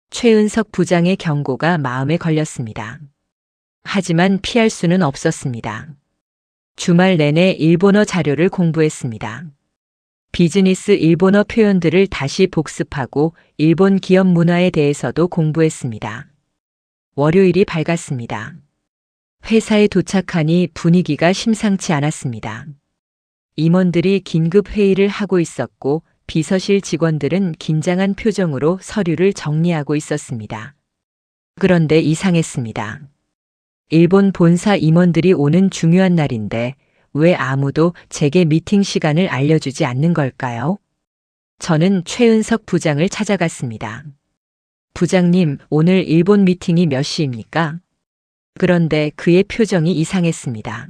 최은석 부장의 경고가 마음에 걸렸습니다. 하지만 피할 수는 없었습니다. 주말 내내 일본어 자료를 공부했습니다. 비즈니스 일본어 표현들을 다시 복습하고 일본 기업 문화에 대해서도 공부했습니다. 월요일이 밝았습니다. 회사에 도착하니 분위기가 심상치 않았습니다. 임원들이 긴급 회의를 하고 있었고 비서실 직원들은 긴장한 표정으로 서류를 정리하고 있었습니다. 그런데 이상했습니다. 일본 본사 임원들이 오는 중요한 날인데 왜 아무도 제게 미팅 시간을 알려주지 않는 걸까요? 저는 최은석 부장을 찾아갔습니다. 부장님, 오늘 일본 미팅이 몇 시입니까? 그런데 그의 표정이 이상했습니다.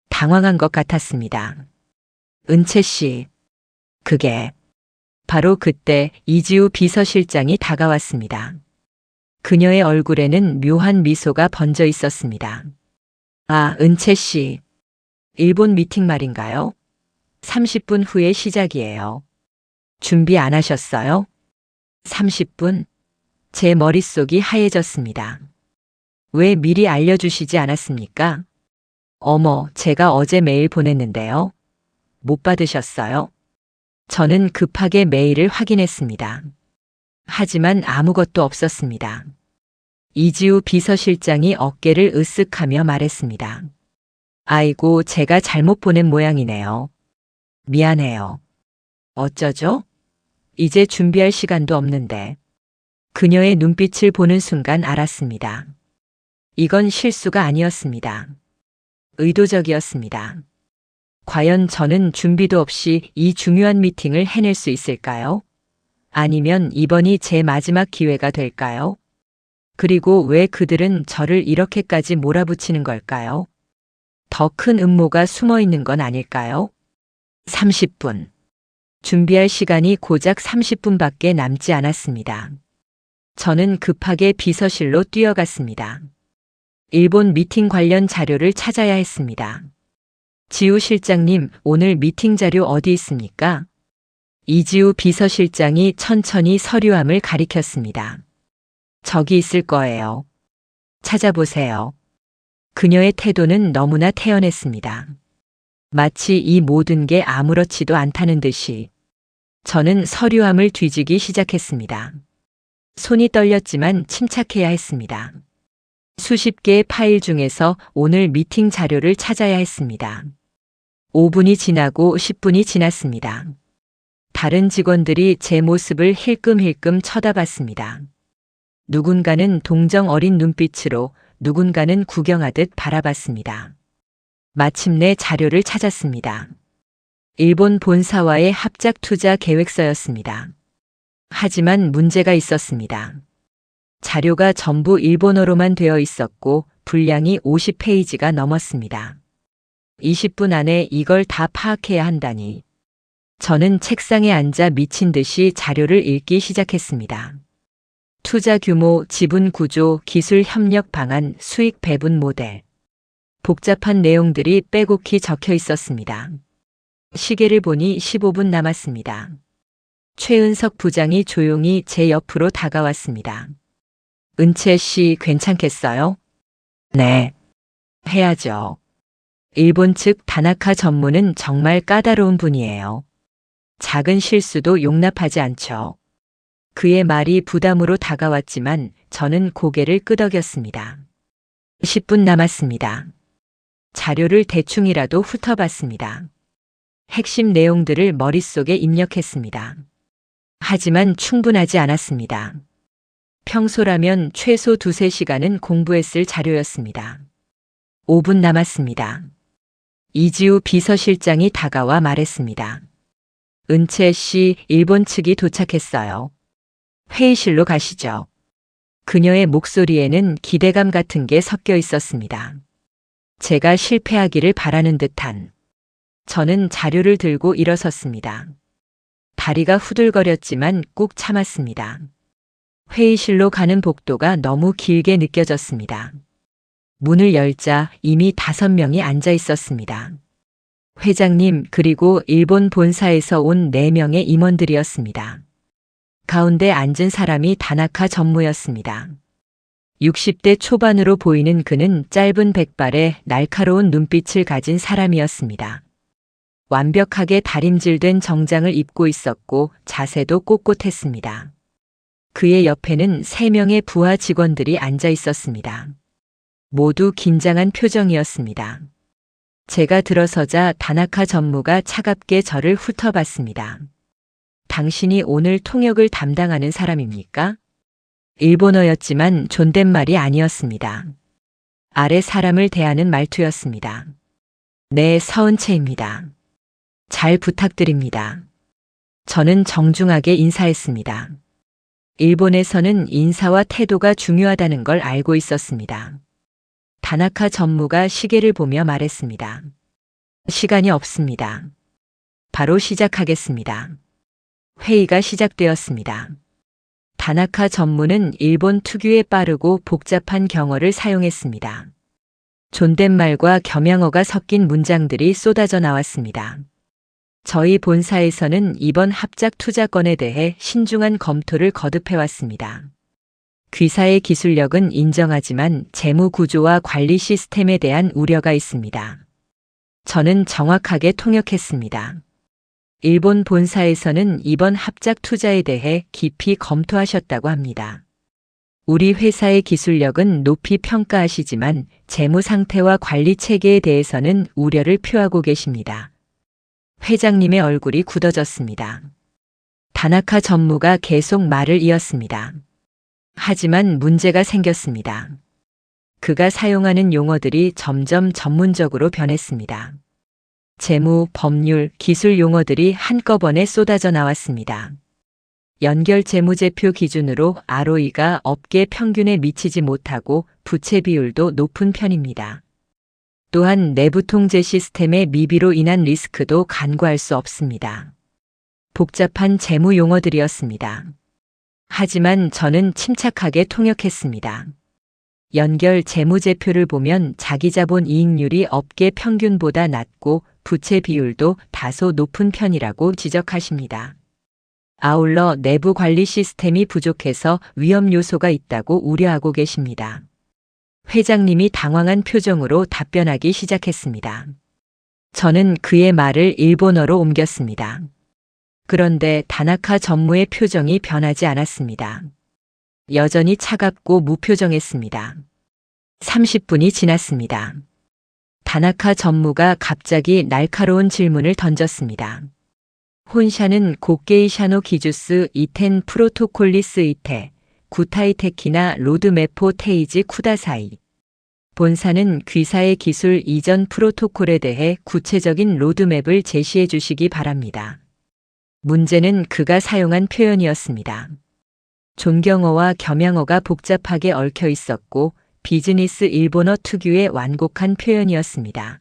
당황한 것 같았습니다. 은채 씨, 그게 바로 그때 이지우 비서실장이 다가왔습니다. 그녀의 얼굴에는 묘한 미소가 번져 있었습니다. 아, 은채 씨. 일본 미팅 말인가요? 30분 후에 시작이에요. 준비 안 하셨어요? 30분? 제 머릿속이 하얘졌습니다. 왜 미리 알려주시지 않았습니까? 어머, 제가 어제 메일 보냈는데요. 못 받으셨어요? 저는 급하게 메일을 확인했습니다. 하지만 아무것도 없었습니다. 이지우 비서실장이 어깨를 으쓱하며 말했습니다. 아이고, 제가 잘못 보낸 모양이네요. 미안해요. 어쩌죠? 이제 준비할 시간도 없는데. 그녀의 눈빛을 보는 순간 알았습니다. 이건 실수가 아니었습니다. 의도적이었습니다. 과연 저는 준비도 없이 이 중요한 미팅을 해낼 수 있을까요? 아니면 이번이 제 마지막 기회가 될까요? 그리고 왜 그들은 저를 이렇게까지 몰아붙이는 걸까요? 더 큰 음모가 숨어 있는 건 아닐까요? 30분. 준비할 시간이 고작 30분밖에 남지 않았습니다. 저는 급하게 비서실로 뛰어갔습니다. 일본 미팅 관련 자료를 찾아야 했습니다. 지우 실장님, 오늘 미팅 자료 어디 있습니까? 이지우 비서실장이 천천히 서류함을 가리켰습니다. 저기 있을 거예요. 찾아보세요. 그녀의 태도는 너무나 태연했습니다. 마치 이 모든 게 아무렇지도 않다는 듯이. 저는 서류함을 뒤지기 시작했습니다. 손이 떨렸지만 침착해야 했습니다. 수십 개의 파일 중에서 오늘 미팅 자료를 찾아야 했습니다. 5분이 지나고 10분이 지났습니다. 다른 직원들이 제 모습을 힐끔힐끔 쳐다봤습니다. 누군가는 동정 어린 눈빛으로, 누군가는 구경하듯 바라봤습니다. 마침내 자료를 찾았습니다. 일본 본사와의 합작 투자 계획서였습니다. 하지만 문제가 있었습니다. 자료가 전부 일본어로만 되어 있었고 분량이 50페이지가 넘었습니다. 20분 안에 이걸 다 파악해야 한다니. 저는 책상에 앉아 미친 듯이 자료를 읽기 시작했습니다. 투자 규모, 지분 구조, 기술 협력 방안, 수익 배분 모델. 복잡한 내용들이 빼곡히 적혀 있었습니다. 시계를 보니 15분 남았습니다. 최은석 부장이 조용히 제 옆으로 다가왔습니다. 은채 씨 괜찮겠어요? 네. 해야죠. 일본 측 다나카 전무는 정말 까다로운 분이에요. 작은 실수도 용납하지 않죠. 그의 말이 부담으로 다가왔지만 저는 고개를 끄덕였습니다. 10분 남았습니다. 자료를 대충이라도 훑어봤습니다. 핵심 내용들을 머릿속에 입력했습니다. 하지만 충분하지 않았습니다. 평소라면 최소 2~3시간은 공부했을 자료였습니다. 5분 남았습니다. 이지우 비서실장이 다가와 말했습니다. 은채 씨, 일본 측이 도착했어요. 회의실로 가시죠. 그녀의 목소리에는 기대감 같은 게 섞여 있었습니다. 제가 실패하기를 바라는 듯한. 저는 자료를 들고 일어섰습니다. 다리가 후들거렸지만 꾹 참았습니다. 회의실로 가는 복도가 너무 길게 느껴졌습니다. 문을 열자 이미 5명이 앉아 있었습니다. 회장님 그리고 일본 본사에서 온 4명의 임원들이었습니다. 가운데 앉은 사람이 다나카 전무였습니다. 60대 초반으로 보이는 그는 짧은 백발에 날카로운 눈빛을 가진 사람이었습니다. 완벽하게 다림질된 정장을 입고 있었고 자세도 꼿꼿했습니다. 그의 옆에는 3명의 부하 직원들이 앉아 있었습니다. 모두 긴장한 표정이었습니다. 제가 들어서자 다나카 전무가 차갑게 저를 훑어봤습니다. 당신이 오늘 통역을 담당하는 사람입니까? 일본어였지만 존댓말이 아니었습니다. 아래 사람을 대하는 말투였습니다. 네, 서은채입니다. 잘 부탁드립니다. 저는 정중하게 인사했습니다. 일본에서는 인사와 태도가 중요하다는 걸 알고 있었습니다. 다나카 전무가 시계를 보며 말했습니다. 시간이 없습니다. 바로 시작하겠습니다. 회의가 시작되었습니다. 다나카 전무는 일본 특유의 빠르고 복잡한 경어를 사용했습니다. 존댓말과 겸양어가 섞인 문장들이 쏟아져 나왔습니다. 저희 본사에서는 이번 합작 투자건에 대해 신중한 검토를 거듭해왔습니다. 귀사의 기술력은 인정하지만 재무 구조와 관리 시스템에 대한 우려가 있습니다. 저는 정확하게 통역했습니다. 일본 본사에서는 이번 합작 투자에 대해 깊이 검토하셨다고 합니다. 우리 회사의 기술력은 높이 평가하시지만 재무 상태와 관리 체계에 대해서는 우려를 표하고 계십니다. 회장님의 얼굴이 굳어졌습니다. 다나카 전무가 계속 말을 이었습니다. 하지만 문제가 생겼습니다. 그가 사용하는 용어들이 점점 전문적으로 변했습니다. 재무, 법률, 기술 용어들이 한꺼번에 쏟아져 나왔습니다. 연결 재무제표 기준으로 ROE가 업계 평균에 미치지 못하고 부채 비율도 높은 편입니다. 또한 내부 통제 시스템의 미비로 인한 리스크도 간과할 수 없습니다. 복잡한 재무 용어들이었습니다. 하지만 저는 침착하게 통역했습니다. 연결 재무제표를 보면 자기자본 이익률이 업계 평균보다 낮고 부채 비율도 다소 높은 편이라고 지적하십니다. 아울러 내부 관리 시스템이 부족해서 위험 요소가 있다고 우려하고 계십니다. 회장님이 당황한 표정으로 답변하기 시작했습니다. 저는 그의 말을 일본어로 옮겼습니다. 그런데 다나카 전무의 표정이 변하지 않았습니다. 여전히 차갑고 무표정했습니다. 30분이 지났습니다. 다나카 전무가 갑자기 날카로운 질문을 던졌습니다. 혼샤는 고게이샤노 기주스 이텐 프로토콜리스 이테, 구타이테키나 로드메포 테이지 쿠다사이. 본사는 귀사의 기술 이전 프로토콜에 대해 구체적인 로드맵을 제시해 주시기 바랍니다. 문제는 그가 사용한 표현이었습니다. 존경어와 겸양어가 복잡하게 얽혀 있었고 비즈니스 일본어 특유의 완곡한 표현이었습니다.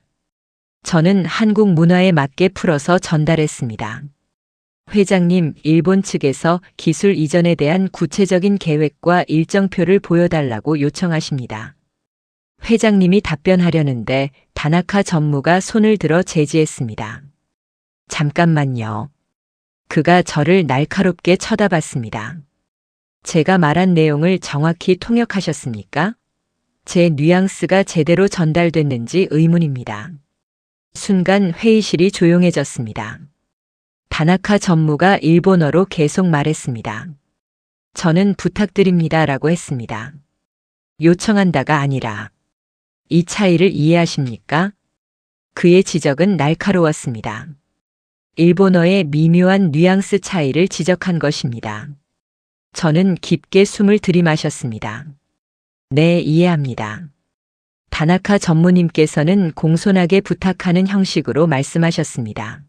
저는 한국 문화에 맞게 풀어서 전달했습니다. 회장님, 일본 측에서 기술 이전에 대한 구체적인 계획과 일정표를 보여달라고 요청하십니다. 회장님이 답변하려는데 다나카 전무가 손을 들어 제지했습니다. 잠깐만요. 그가 저를 날카롭게 쳐다봤습니다. 제가 말한 내용을 정확히 통역하셨습니까? 제 뉘앙스가 제대로 전달됐는지 의문입니다. 순간 회의실이 조용해졌습니다. 다나카 전무가 일본어로 계속 말했습니다. 저는 부탁드립니다라고 했습니다. 요청한다가 아니라. 이 차이를 이해하십니까? 그의 지적은 날카로웠습니다. 일본어의 미묘한 뉘앙스 차이를 지적한 것입니다. 저는 깊게 숨을 들이마셨습니다. 네, 이해합니다. 다나카 전무님께서는 공손하게 부탁하는 형식으로 말씀하셨습니다.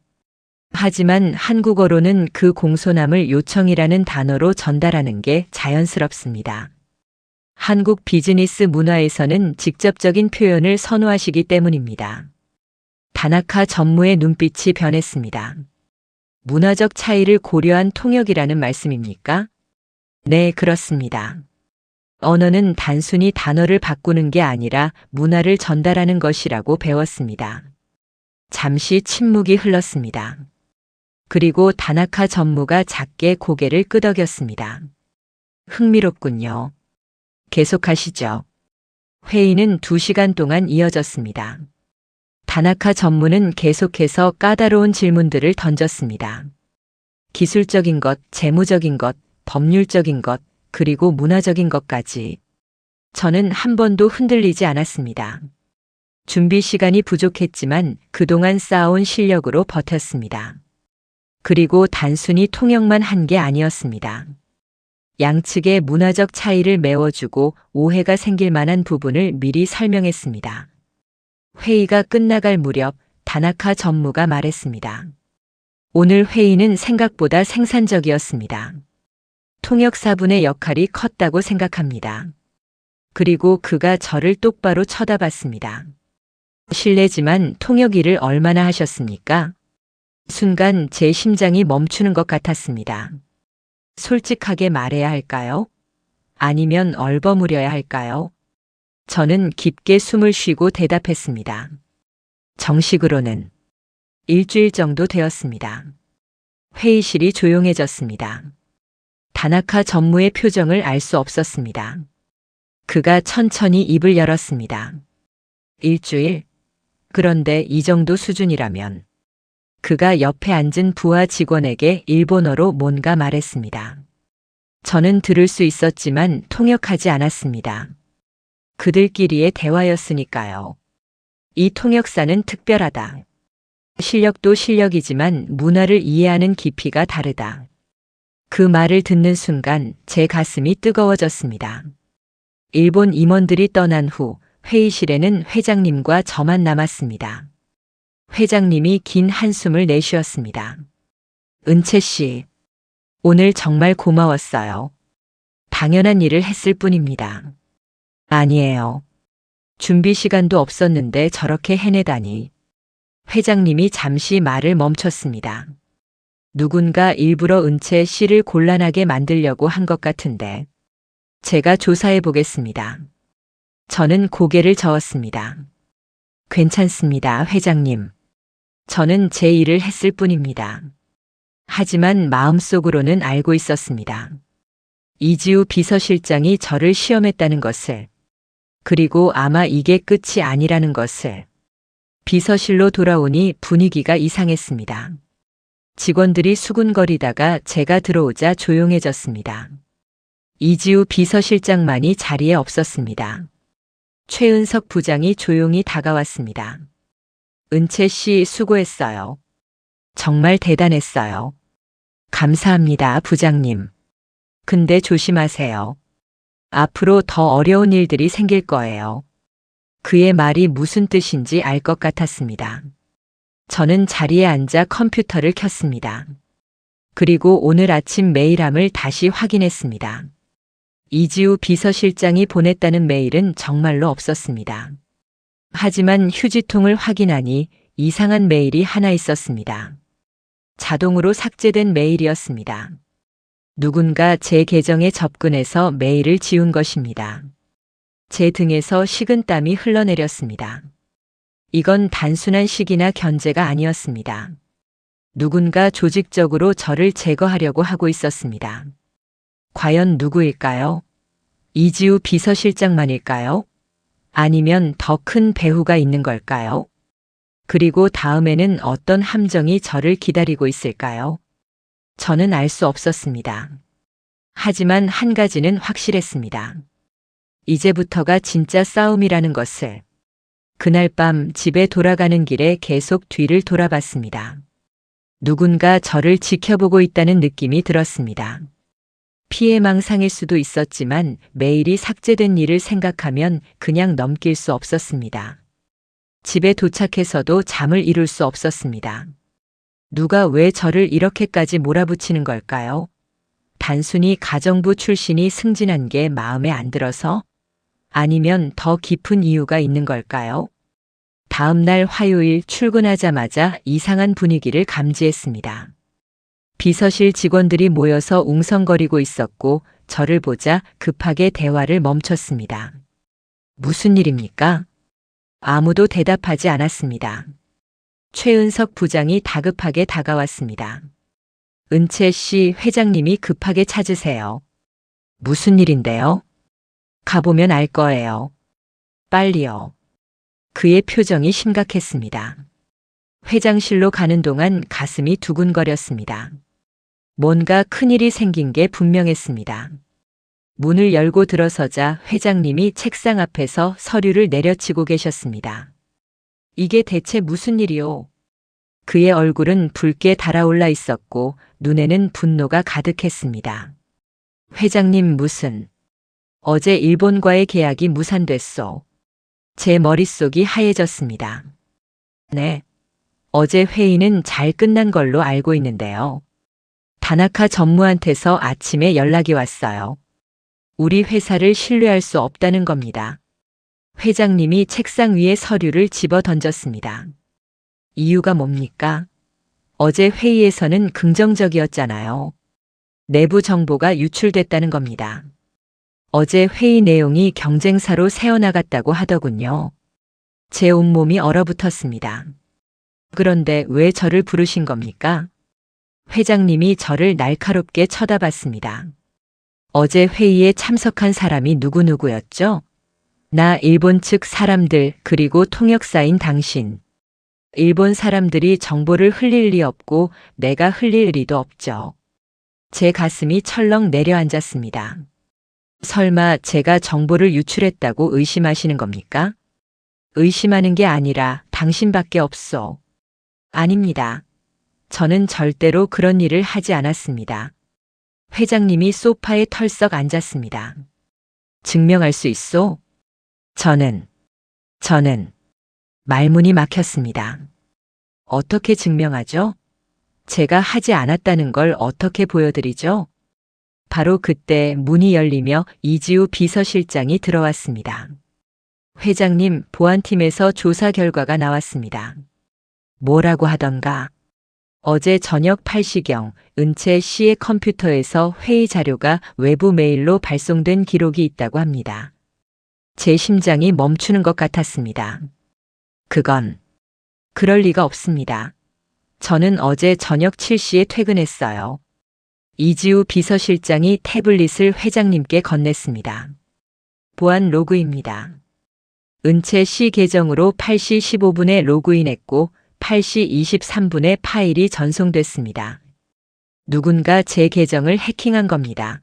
하지만 한국어로는 그 공손함을 요청이라는 단어로 전달하는 게 자연스럽습니다. 한국 비즈니스 문화에서는 직접적인 표현을 선호하시기 때문입니다. 다나카 전무의 눈빛이 변했습니다. 문화적 차이를 고려한 통역이라는 말씀입니까? 네, 그렇습니다. 언어는 단순히 단어를 바꾸는 게 아니라 문화를 전달하는 것이라고 배웠습니다. 잠시 침묵이 흘렀습니다. 그리고 다나카 전무가 작게 고개를 끄덕였습니다. 흥미롭군요. 계속하시죠. 회의는 2시간 동안 이어졌습니다. 다나카 전무는 계속해서 까다로운 질문들을 던졌습니다. 기술적인 것, 재무적인 것, 법률적인 것, 그리고 문화적인 것까지. 저는 한 번도 흔들리지 않았습니다. 준비 시간이 부족했지만 그동안 쌓아온 실력으로 버텼습니다. 그리고 단순히 통역만 한 게 아니었습니다. 양측의 문화적 차이를 메워주고 오해가 생길 만한 부분을 미리 설명했습니다. 회의가 끝나갈 무렵 다나카 전무가 말했습니다. 오늘 회의는 생각보다 생산적이었습니다. 통역사분의 역할이 컸다고 생각합니다. 그리고 그가 저를 똑바로 쳐다봤습니다. 실례지만 통역 일을 얼마나 하셨습니까? 순간 제 심장이 멈추는 것 같았습니다. 솔직하게 말해야 할까요? 아니면 얼버무려야 할까요? 저는 깊게 숨을 쉬고 대답했습니다. 정식으로는 일주일 정도 되었습니다. 회의실이 조용해졌습니다. 다나카 전무의 표정을 알 수 없었습니다. 그가 천천히 입을 열었습니다. 일주일? 그런데 이 정도 수준이라면. 그가 옆에 앉은 부하 직원에게 일본어로 뭔가 말했습니다. 저는 들을 수 있었지만 통역하지 않았습니다. 그들끼리의 대화였으니까요. 이 통역사는 특별하다. 실력도 실력이지만 문화를 이해하는 깊이가 다르다. 그 말을 듣는 순간 제 가슴이 뜨거워졌습니다. 일본 임원들이 떠난 후 회의실에는 회장님과 저만 남았습니다. 회장님이 긴 한숨을 내쉬었습니다. 은채 씨, 오늘 정말 고마웠어요. 당연한 일을 했을 뿐입니다. 아니에요. 준비 시간도 없었는데 저렇게 해내다니. 회장님이 잠시 말을 멈췄습니다. 누군가 일부러 은채 씨를 곤란하게 만들려고 한 것 같은데. 제가 조사해 보겠습니다. 저는 고개를 저었습니다. 괜찮습니다, 회장님. 저는 제 일을 했을 뿐입니다. 하지만 마음속으로는 알고 있었습니다. 이지우 비서실장이 저를 시험했다는 것을, 그리고 아마 이게 끝이 아니라는 것을. 비서실로 돌아오니 분위기가 이상했습니다. 직원들이 수군거리다가 제가 들어오자 조용해졌습니다. 이지우 비서실장만이 자리에 없었습니다. 최은석 부장이 조용히 다가왔습니다. 은채 씨 수고했어요. 정말 대단했어요. 감사합니다, 부장님. 근데 조심하세요. 앞으로 더 어려운 일들이 생길 거예요. 그의 말이 무슨 뜻인지 알 것 같았습니다. 저는 자리에 앉아 컴퓨터를 켰습니다. 그리고 오늘 아침 메일함을 다시 확인했습니다. 이지우 비서실장이 보냈다는 메일은 정말로 없었습니다. 하지만 휴지통을 확인하니 이상한 메일이 하나 있었습니다. 자동으로 삭제된 메일이었습니다. 누군가 제 계정에 접근해서 메일을 지운 것입니다. 제 등에서 식은땀이 흘러내렸습니다. 이건 단순한 시기나 견제가 아니었습니다. 누군가 조직적으로 저를 제거하려고 하고 있었습니다. 과연 누구일까요? 이지우 비서실장만일까요? 아니면 더 큰 배후가 있는 걸까요? 그리고 다음에는 어떤 함정이 저를 기다리고 있을까요? 저는 알 수 없었습니다. 하지만 한 가지는 확실했습니다. 이제부터가 진짜 싸움이라는 것을. 그날 밤 집에 돌아가는 길에 계속 뒤를 돌아봤습니다. 누군가 저를 지켜보고 있다는 느낌이 들었습니다. 피해망상일 수도 있었지만 메일이 삭제된 일을 생각하면 그냥 넘길 수 없었습니다. 집에 도착해서도 잠을 이룰 수 없었습니다. 누가 왜 저를 이렇게까지 몰아붙이는 걸까요? 단순히 가정부 출신이 승진한 게 마음에 안 들어서? 아니면 더 깊은 이유가 있는 걸까요? 다음 날 화요일 출근하자마자 이상한 분위기를 감지했습니다. 비서실 직원들이 모여서 웅성거리고 있었고 저를 보자 급하게 대화를 멈췄습니다. 무슨 일입니까? 아무도 대답하지 않았습니다. 최은석 부장이 다급하게 다가왔습니다. 은채 씨 회장님이 급하게 찾으세요. 무슨 일인데요? 가보면 알 거예요. 빨리요. 그의 표정이 심각했습니다. 회장실로 가는 동안 가슴이 두근거렸습니다. 뭔가 큰일이 생긴 게 분명했습니다. 문을 열고 들어서자 회장님이 책상 앞에서 서류를 내려치고 계셨습니다. 이게 대체 무슨 일이요? 그의 얼굴은 붉게 달아올라 있었고 눈에는 분노가 가득했습니다. 회장님 어제 일본과의 계약이 무산됐소. 제 머릿속이 하얘졌습니다. 네. 어제 회의는 잘 끝난 걸로 알고 있는데요. 다나카 전무한테서 아침에 연락이 왔어요. 우리 회사를 신뢰할 수 없다는 겁니다. 회장님이 책상 위에 서류를 집어 던졌습니다. 이유가 뭡니까? 어제 회의에서는 긍정적이었잖아요. 내부 정보가 유출됐다는 겁니다. 어제 회의 내용이 경쟁사로 새어나갔다고 하더군요. 제 온몸이 얼어붙었습니다. 그런데 왜 저를 부르신 겁니까? 회장님이 저를 날카롭게 쳐다봤습니다. 어제 회의에 참석한 사람이 누구누구였죠? 나 일본 측 사람들 그리고 통역사인 당신. 일본 사람들이 정보를 흘릴 리 없고 내가 흘릴 리도 없죠. 제 가슴이 철렁 내려앉았습니다. 설마 제가 정보를 유출했다고 의심하시는 겁니까? 의심하는 게 아니라 당신밖에 없소. 아닙니다. 저는 절대로 그런 일을 하지 않았습니다. 회장님이 소파에 털썩 앉았습니다. 증명할 수 있소? 저는 말문이 막혔습니다. 어떻게 증명하죠? 제가 하지 않았다는 걸 어떻게 보여드리죠? 바로 그때 문이 열리며 이지우 비서실장이 들어왔습니다. 회장님, 보안팀에서 조사 결과가 나왔습니다. 뭐라고 하던가? 어제 저녁 8시경 은채 씨의 컴퓨터에서 회의 자료가 외부 메일로 발송된 기록이 있다고 합니다. 제 심장이 멈추는 것 같았습니다. 그럴 리가 없습니다. 저는 어제 저녁 7시에 퇴근했어요. 이지우 비서실장이 태블릿을 회장님께 건넸습니다. 보안 로그입니다. 은채 씨 계정으로 8시 15분에 로그인했고 8시 23분에 파일이 전송됐습니다. 누군가 제 계정을 해킹한 겁니다.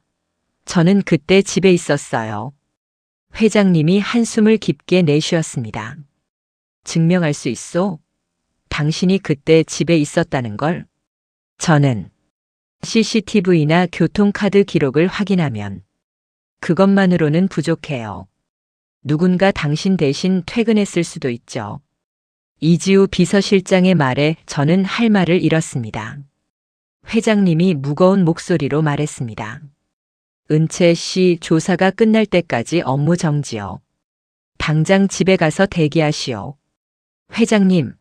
저는 그때 집에 있었어요. 회장님이 한숨을 깊게 내쉬었습니다. 증명할 수 있소? 당신이 그때 집에 있었다는 걸? 저는 CCTV나 교통카드 기록을 확인하면 그것만으로는 부족해요. 누군가 당신 대신 퇴근했을 수도 있죠. 이지우 비서실장의 말에 저는 할 말을 잃었습니다. 회장님이 무거운 목소리로 말했습니다. 은채 씨 조사가 끝날 때까지 업무 정지요. 당장 집에 가서 대기하시오. 회장님,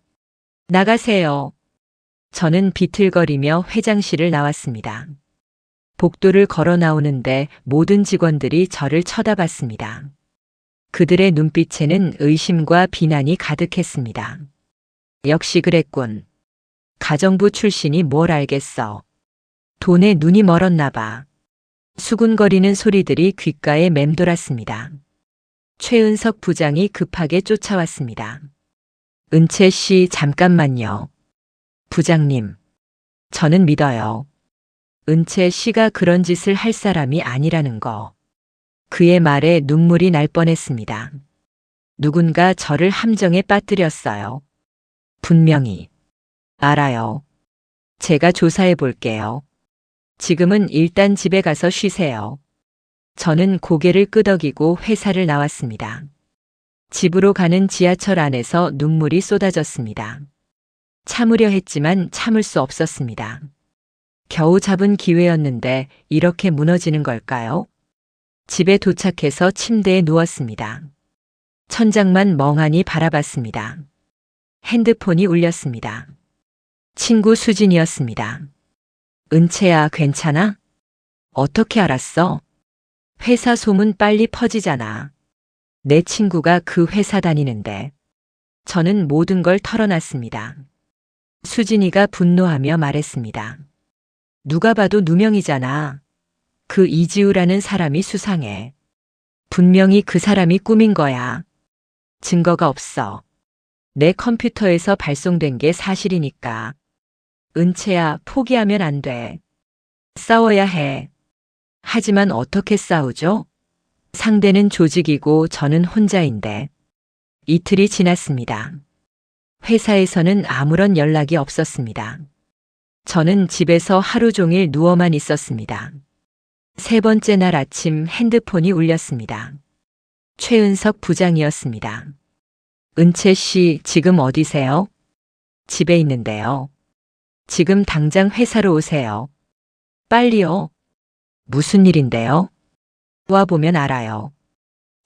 나가세요. 저는 비틀거리며 회장실을 나왔습니다. 복도를 걸어 나오는데 모든 직원들이 저를 쳐다봤습니다. 그들의 눈빛에는 의심과 비난이 가득했습니다. 역시 그랬군. 가정부 출신이 뭘 알겠어. 돈에 눈이 멀었나 봐. 수군거리는 소리들이 귓가에 맴돌았습니다. 최은석 부장이 급하게 쫓아왔습니다. 은채 씨, 잠깐만요. 부장님, 저는 믿어요. 은채 씨가 그런 짓을 할 사람이 아니라는 거. 그의 말에 눈물이 날 뻔했습니다. 누군가 저를 함정에 빠뜨렸어요. 분명히. 알아요. 제가 조사해 볼게요. 지금은 일단 집에 가서 쉬세요. 저는 고개를 끄덕이고 회사를 나왔습니다. 집으로 가는 지하철 안에서 눈물이 쏟아졌습니다. 참으려 했지만 참을 수 없었습니다. 겨우 잡은 기회였는데 이렇게 무너지는 걸까요? 집에 도착해서 침대에 누웠습니다. 천장만 멍하니 바라봤습니다. 핸드폰이 울렸습니다. 친구 수진이었습니다. 은채야, 괜찮아? 어떻게 알았어? 회사 소문 빨리 퍼지잖아. 내 친구가 그 회사 다니는데. 저는 모든 걸 털어놨습니다. 수진이가 분노하며 말했습니다. 누가 봐도 누명이잖아. 그 이지우라는 사람이 수상해. 분명히 그 사람이 꾸민 거야. 증거가 없어. 내 컴퓨터에서 발송된 게 사실이니까. 은채야, 포기하면 안 돼. 싸워야 해. 하지만 어떻게 싸우죠? 상대는 조직이고 저는 혼자인데. 이틀이 지났습니다. 회사에서는 아무런 연락이 없었습니다. 저는 집에서 하루 종일 누워만 있었습니다. 세 번째 날 아침 핸드폰이 울렸습니다. 최은석 부장이었습니다. 은채 씨, 지금 어디세요? 집에 있는데요. 지금 당장 회사로 오세요. 빨리요. 무슨 일인데요? 와보면 알아요.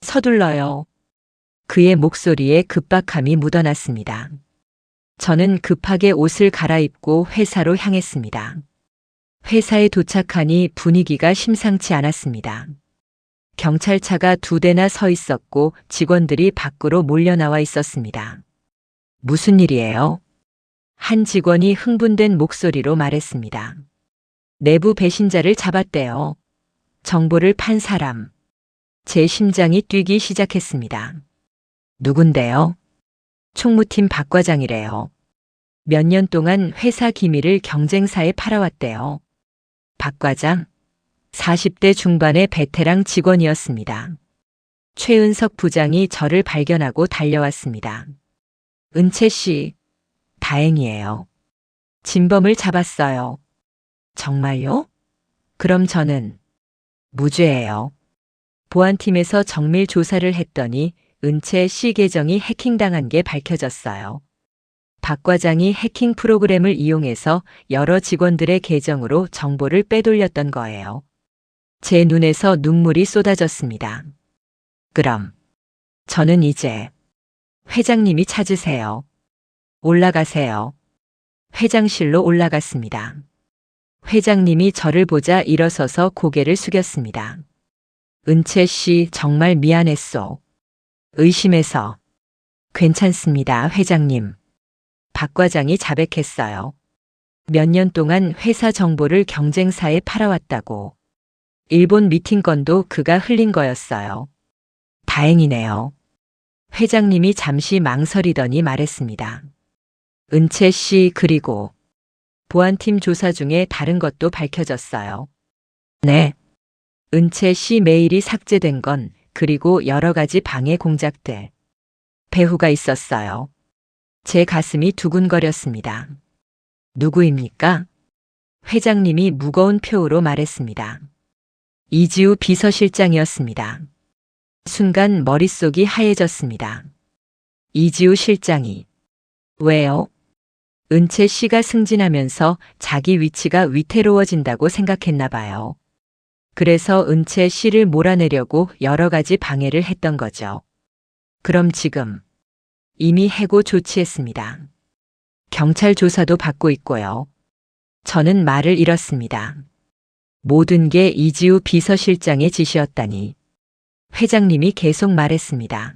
서둘러요. 그의 목소리에 급박함이 묻어났습니다. 저는 급하게 옷을 갈아입고 회사로 향했습니다. 회사에 도착하니 분위기가 심상치 않았습니다. 경찰차가 2대나 서 있었고 직원들이 밖으로 몰려나와 있었습니다. 무슨 일이에요? 한 직원이 흥분된 목소리로 말했습니다. 내부 배신자를 잡았대요. 정보를 판 사람. 제 심장이 뛰기 시작했습니다. 누군데요? 총무팀 박 과장이래요. 몇 년 동안 회사 기밀을 경쟁사에 팔아왔대요. 박 과장? 40대 중반의 베테랑 직원이었습니다. 최은석 부장이 저를 발견하고 달려왔습니다. 은채 씨, 다행이에요. 진범을 잡았어요. 정말요? 그럼 저는 무죄예요. 보안팀에서 정밀 조사를 했더니 은채 씨 계정이 해킹당한 게 밝혀졌어요. 박 과장이 해킹 프로그램을 이용해서 여러 직원들의 계정으로 정보를 빼돌렸던 거예요. 제 눈에서 눈물이 쏟아졌습니다. 그럼 저는 이제 회장님이 찾으세요. 올라가세요. 회장실로 올라갔습니다. 회장님이 저를 보자 일어서서 고개를 숙였습니다. 은채 씨, 정말 미안했소. 의심해서. 괜찮습니다, 회장님. 박 과장이 자백했어요. 몇 년 동안 회사 정보를 경쟁사에 팔아왔다고. 일본 미팅 건도 그가 흘린 거였어요. 다행이네요. 회장님이 잠시 망설이더니 말했습니다. 은채 씨, 그리고 보안팀 조사 중에 다른 것도 밝혀졌어요. 네. 은채 씨 메일이 삭제된 건 그리고 여러 가지 방해 공작들. 배후가 있었어요. 제 가슴이 두근거렸습니다. 누구입니까? 회장님이 무거운 표로 말했습니다. 이지우 비서실장이었습니다. 순간 머릿속이 하얘졌습니다. 이지우 실장이. 왜요? 은채 씨가 승진하면서 자기 위치가 위태로워진다고 생각했나 봐요. 그래서 은채 씨를 몰아내려고 여러 가지 방해를 했던 거죠. 그럼 지금 이미 해고 조치했습니다. 경찰 조사도 받고 있고요. 저는 말을 잃었습니다. 모든 게 이지우 비서실장의 짓이었다니. 회장님이 계속 말했습니다.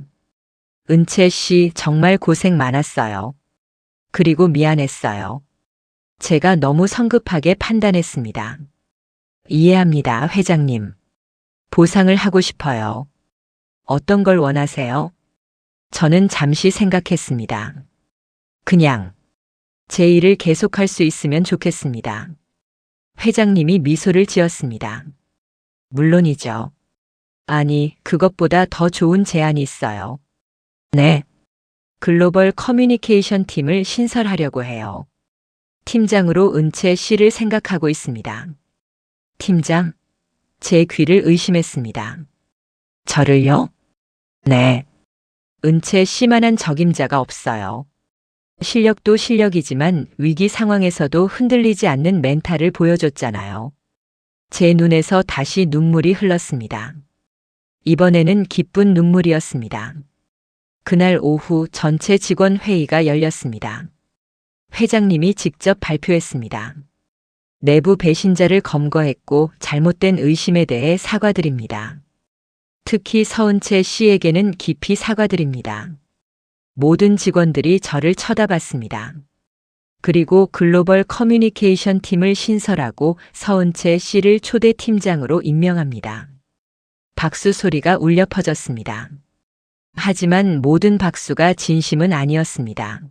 은채 씨, 정말 고생 많았어요. 그리고 미안했어요. 제가 너무 성급하게 판단했습니다. 이해합니다, 회장님. 보상을 하고 싶어요. 어떤 걸 원하세요? 저는 잠시 생각했습니다. 그냥 제 일을 계속할 수 있으면 좋겠습니다. 회장님이 미소를 지었습니다. 물론이죠. 아니, 그것보다 더 좋은 제안이 있어요. 네. 글로벌 커뮤니케이션 팀을 신설하려고 해요. 팀장으로 은채 씨를 생각하고 있습니다. 팀장? 제 귀를 의심했습니다. 저를요? 네. 은채 씨만한 적임자가 없어요. 실력도 실력이지만 위기 상황에서도 흔들리지 않는 멘탈을 보여줬잖아요. 제 눈에서 다시 눈물이 흘렀습니다. 이번에는 기쁜 눈물이었습니다. 그날 오후 전체 직원 회의가 열렸습니다. 회장님이 직접 발표했습니다. 내부 배신자를 검거했고 잘못된 의심에 대해 사과드립니다. 특히 서은채 씨에게는 깊이 사과드립니다. 모든 직원들이 저를 쳐다봤습니다. 그리고 글로벌 커뮤니케이션 팀을 신설하고 서은채 씨를 초대 팀장으로 임명합니다. 박수 소리가 울려 퍼졌습니다. 하지만 모든 박수가 진심은 아니었습니다.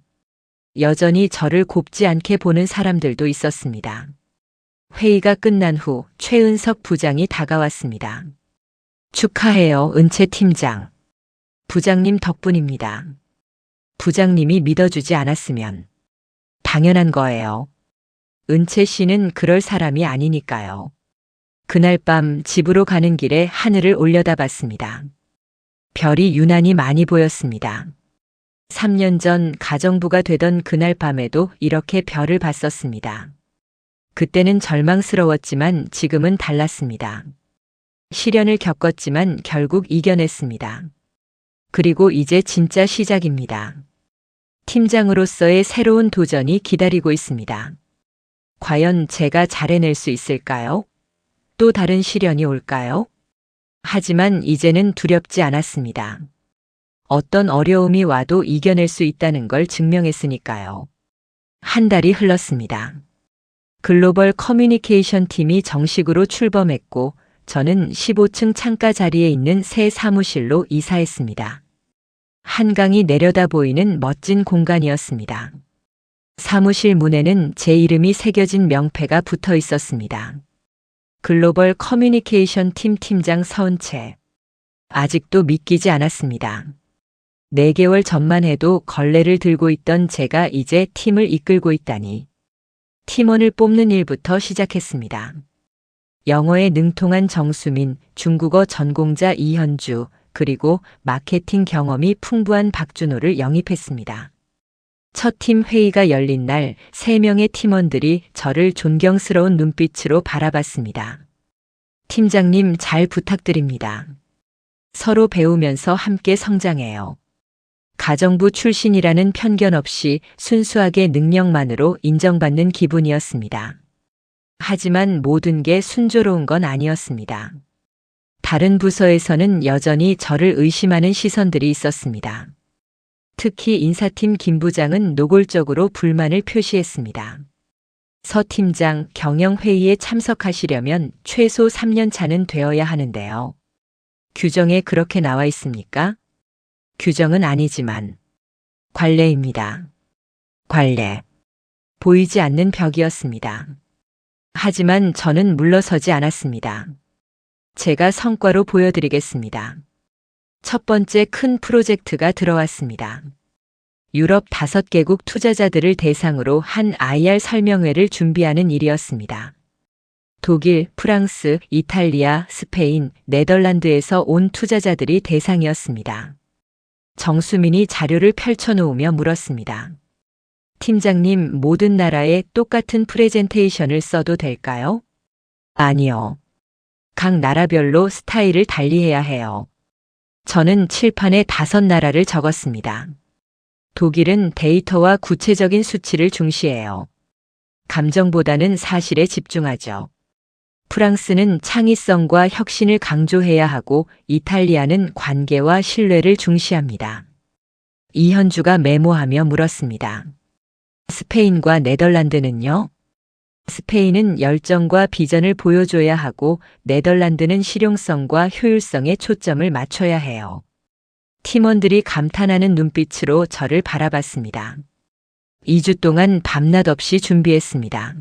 여전히 저를 곱지 않게 보는 사람들도 있었습니다. 회의가 끝난 후 최은석 부장이 다가왔습니다. 축하해요, 은채 팀장. 부장님 덕분입니다. 부장님이 믿어주지 않았으면 당연한 거예요. 은채 씨는 그럴 사람이 아니니까요. 그날 밤 집으로 가는 길에 하늘을 올려다봤습니다. 별이 유난히 많이 보였습니다. 3년 전 가정부가 되던 그날 밤에도 이렇게 별을 봤었습니다. 그때는 절망스러웠지만 지금은 달랐습니다. 시련을 겪었지만 결국 이겨냈습니다. 그리고 이제 진짜 시작입니다. 팀장으로서의 새로운 도전이 기다리고 있습니다. 과연 제가 잘 해낼 수 있을까요? 또 다른 시련이 올까요? 하지만 이제는 두렵지 않았습니다. 어떤 어려움이 와도 이겨낼 수 있다는 걸 증명했으니까요. 한 달이 흘렀습니다. 글로벌 커뮤니케이션 팀이 정식으로 출범했고 저는 15층 창가 자리에 있는 새 사무실로 이사했습니다. 한강이 내려다 보이는 멋진 공간이었습니다. 사무실 문에는 제 이름이 새겨진 명패가 붙어 있었습니다. 글로벌 커뮤니케이션 팀 팀장 서은채. 아직도 믿기지 않았습니다. 4개월 전만 해도 걸레를 들고 있던 제가 이제 팀을 이끌고 있다니. 팀원을 뽑는 일부터 시작했습니다. 영어에 능통한 정수민, 중국어 전공자 이현주, 그리고 마케팅 경험이 풍부한 박준호를 영입했습니다. 첫 팀 회의가 열린 날 3명의 팀원들이 저를 존경스러운 눈빛으로 바라봤습니다. 팀장님 잘 부탁드립니다. 서로 배우면서 함께 성장해요. 가정부 출신이라는 편견 없이 순수하게 능력만으로 인정받는 기분이었습니다. 하지만 모든 게 순조로운 건 아니었습니다. 다른 부서에서는 여전히 저를 의심하는 시선들이 있었습니다. 특히 인사팀 김 부장은 노골적으로 불만을 표시했습니다. 서 팀장, 경영회의에 참석하시려면 최소 3년 차는 되어야 하는데요. 규정에 그렇게 나와 있습니까? 규정은 아니지만 관례입니다. 관례. 보이지 않는 벽이었습니다. 하지만 저는 물러서지 않았습니다. 제가 성과로 보여드리겠습니다. 첫 번째 큰 프로젝트가 들어왔습니다. 유럽 5개국 투자자들을 대상으로 한 IR 설명회를 준비하는 일이었습니다. 독일, 프랑스, 이탈리아, 스페인, 네덜란드에서 온 투자자들이 대상이었습니다. 정수민이 자료를 펼쳐놓으며 물었습니다. 팀장님, 모든 나라에 똑같은 프레젠테이션을 써도 될까요? 아니요. 각 나라별로 스타일을 달리해야 해요. 저는 칠판에 5나라를 적었습니다. 독일은 데이터와 구체적인 수치를 중시해요. 감정보다는 사실에 집중하죠. 프랑스는 창의성과 혁신을 강조해야 하고 이탈리아는 관계와 신뢰를 중시합니다. 이현주가 메모하며 물었습니다. 스페인과 네덜란드는요? 스페인은 열정과 비전을 보여줘야 하고 네덜란드는 실용성과 효율성에 초점을 맞춰야 해요. 팀원들이 감탄하는 눈빛으로 저를 바라봤습니다. 2주 동안 밤낮 없이 준비했습니다.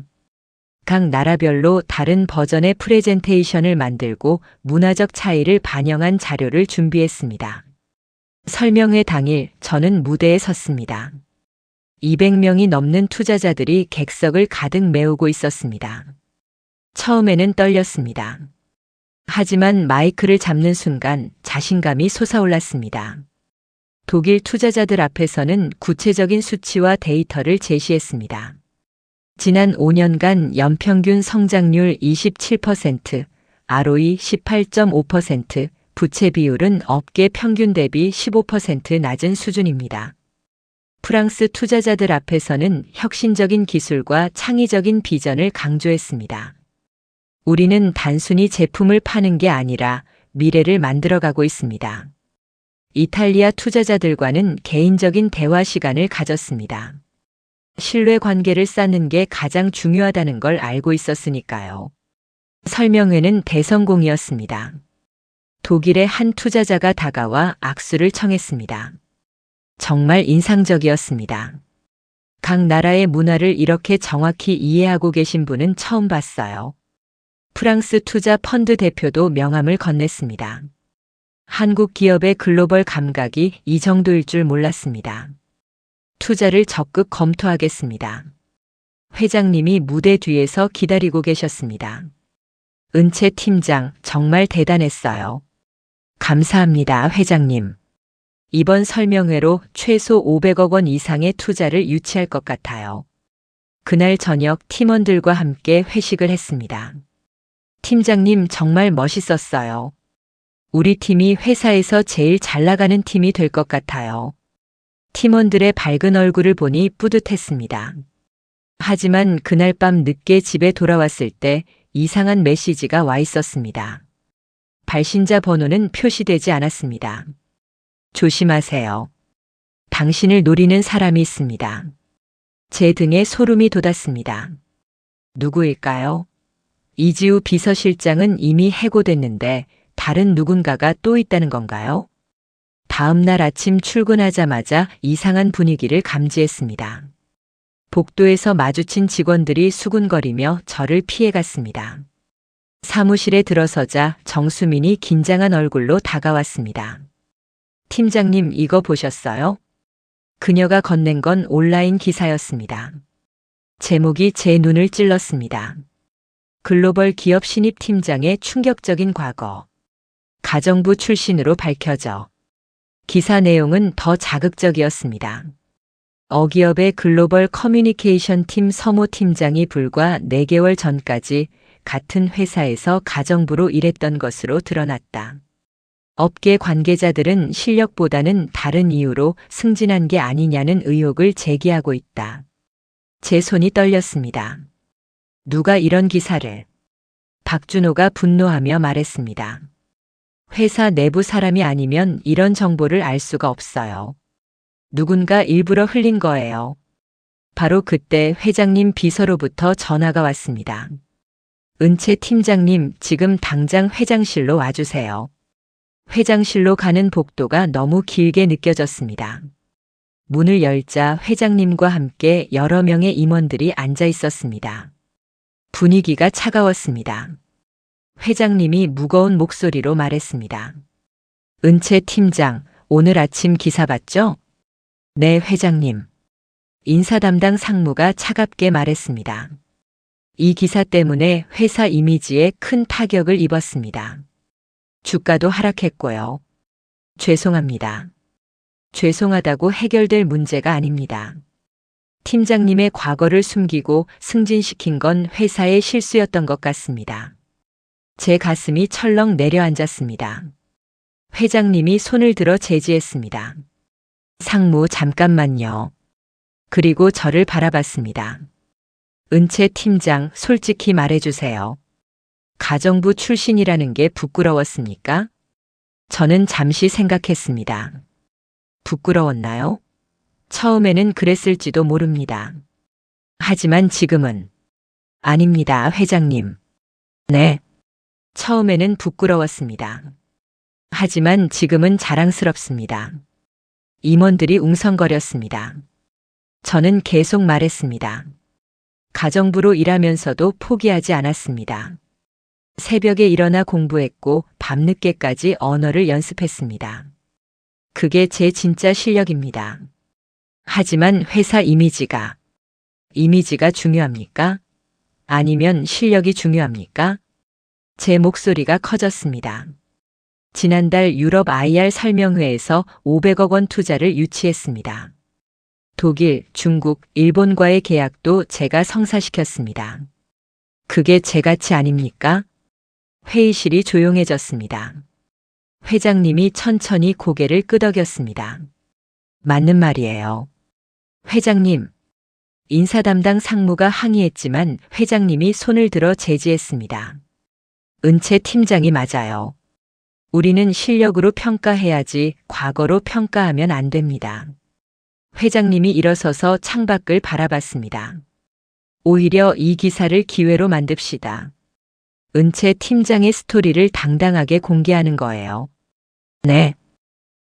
각 나라별로 다른 버전의 프레젠테이션을 만들고 문화적 차이를 반영한 자료를 준비했습니다. 설명회 당일 저는 무대에 섰습니다. 200명이 넘는 투자자들이 객석을 가득 메우고 있었습니다. 처음에는 떨렸습니다. 하지만 마이크를 잡는 순간 자신감이 솟아올랐습니다. 독일 투자자들 앞에서는 구체적인 수치와 데이터를 제시했습니다. 지난 5년간 연평균 성장률 27%, ROE 18.5%, 부채 비율은 업계 평균 대비 15% 낮은 수준입니다. 프랑스 투자자들 앞에서는 혁신적인 기술과 창의적인 비전을 강조했습니다. 우리는 단순히 제품을 파는 게 아니라 미래를 만들어가고 있습니다. 이탈리아 투자자들과는 개인적인 대화 시간을 가졌습니다. 신뢰 관계를 쌓는 게 가장 중요하다는 걸 알고 있었으니까요. 설명회는 대성공이었습니다. 독일의 한 투자자가 다가와 악수를 청했습니다. 정말 인상적이었습니다. 각 나라의 문화를 이렇게 정확히 이해하고 계신 분은 처음 봤어요. 프랑스 투자 펀드 대표도 명함을 건넸습니다. 한국 기업의 글로벌 감각이 이 정도일 줄 몰랐습니다. 투자를 적극 검토하겠습니다. 회장님이 무대 뒤에서 기다리고 계셨습니다. 은채 팀장, 정말 대단했어요. 감사합니다, 회장님. 이번 설명회로 최소 500억 원 이상의 투자를 유치할 것 같아요. 그날 저녁 팀원들과 함께 회식을 했습니다. 팀장님 정말 멋있었어요. 우리 팀이 회사에서 제일 잘 나가는 팀이 될 것 같아요. 팀원들의 밝은 얼굴을 보니 뿌듯했습니다. 하지만 그날 밤 늦게 집에 돌아왔을 때 이상한 메시지가 와 있었습니다. 발신자 번호는 표시되지 않았습니다. 조심하세요. 당신을 노리는 사람이 있습니다. 제 등에 소름이 돋았습니다. 누구일까요? 이지우 비서실장은 이미 해고됐는데 다른 누군가가 또 있다는 건가요? 다음 날 아침 출근하자마자 이상한 분위기를 감지했습니다. 복도에서 마주친 직원들이 수군거리며 저를 피해갔습니다. 사무실에 들어서자 정수민이 긴장한 얼굴로 다가왔습니다. 팀장님, 이거 보셨어요? 그녀가 건넨 건 온라인 기사였습니다. 제목이 제 눈을 찔렀습니다. 글로벌 기업 신입 팀장의 충격적인 과거. 가정부 출신으로 밝혀져. 기사 내용은 더 자극적이었습니다. 어기업의 글로벌 커뮤니케이션 팀 서모 팀장이 불과 4개월 전까지 같은 회사에서 가정부로 일했던 것으로 드러났다. 업계 관계자들은 실력보다는 다른 이유로 승진한 게 아니냐는 의혹을 제기하고 있다. 제 손이 떨렸습니다. 누가 이런 기사를? 박준호가 분노하며 말했습니다. 회사 내부 사람이 아니면 이런 정보를 알 수가 없어요. 누군가 일부러 흘린 거예요. 바로 그때 회장님 비서로부터 전화가 왔습니다. 은채 팀장님, 지금 당장 회장실로 와주세요. 회장실로 가는 복도가 너무 길게 느껴졌습니다. 문을 열자 회장님과 함께 여러 명의 임원들이 앉아 있었습니다. 분위기가 차가웠습니다. 회장님이 무거운 목소리로 말했습니다. 은채 팀장, 오늘 아침 기사 봤죠? 네, 회장님. 인사 담당 상무가 차갑게 말했습니다. 이 기사 때문에 회사 이미지에 큰 타격을 입었습니다. 주가도 하락했고요. 죄송합니다. 죄송하다고 해결될 문제가 아닙니다. 팀장님의 과거를 숨기고 승진시킨 건 회사의 실수였던 것 같습니다. 제 가슴이 철렁 내려앉았습니다. 회장님이 손을 들어 제지했습니다. 상무, 잠깐만요. 그리고 저를 바라봤습니다. 은채 팀장, 솔직히 말해주세요. 가정부 출신이라는 게 부끄러웠습니까? 저는 잠시 생각했습니다. 부끄러웠나요? 처음에는 그랬을지도 모릅니다. 하지만 지금은 아닙니다, 회장님. 네. 처음에는 부끄러웠습니다. 하지만 지금은 자랑스럽습니다. 임원들이 웅성거렸습니다. 저는 계속 말했습니다. 가정부로 일하면서도 포기하지 않았습니다. 새벽에 일어나 공부했고 밤늦게까지 언어를 연습했습니다. 그게 제 진짜 실력입니다. 하지만 회사 이미지가 중요합니까? 아니면 실력이 중요합니까? 제 목소리가 커졌습니다. 지난달 유럽 IR 설명회에서 500억 원 투자를 유치했습니다. 독일, 중국, 일본과의 계약도 제가 성사시켰습니다. 그게 제 가치 아닙니까? 회의실이 조용해졌습니다. 회장님이 천천히 고개를 끄덕였습니다. 맞는 말이에요. 회장님, 인사 담당 상무가 항의했지만 회장님이 손을 들어 제지했습니다. 은채 팀장이 맞아요. 우리는 실력으로 평가해야지 과거로 평가하면 안 됩니다. 회장님이 일어서서 창밖을 바라봤습니다. 오히려 이 기사를 기회로 만듭시다. 은채 팀장의 스토리를 당당하게 공개하는 거예요. 네.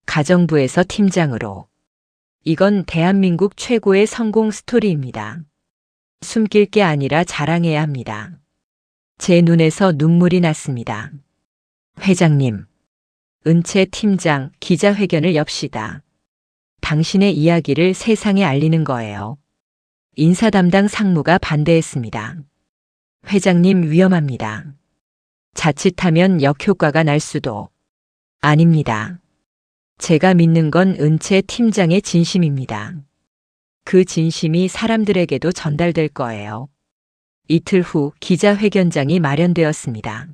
가정부에서 팀장으로. 이건 대한민국 최고의 성공 스토리입니다. 숨길 게 아니라 자랑해야 합니다. 제 눈에서 눈물이 났습니다. 회장님, 은채 팀장 기자회견을 엽시다. 당신의 이야기를 세상에 알리는 거예요. 인사 담당 상무가 반대했습니다. 회장님 위험합니다. 자칫하면 역효과가 날 수도. 아닙니다. 제가 믿는 건 은채 팀장의 진심입니다. 그 진심이 사람들에게도 전달될 거예요. 이틀 후 기자회견장이 마련되었습니다.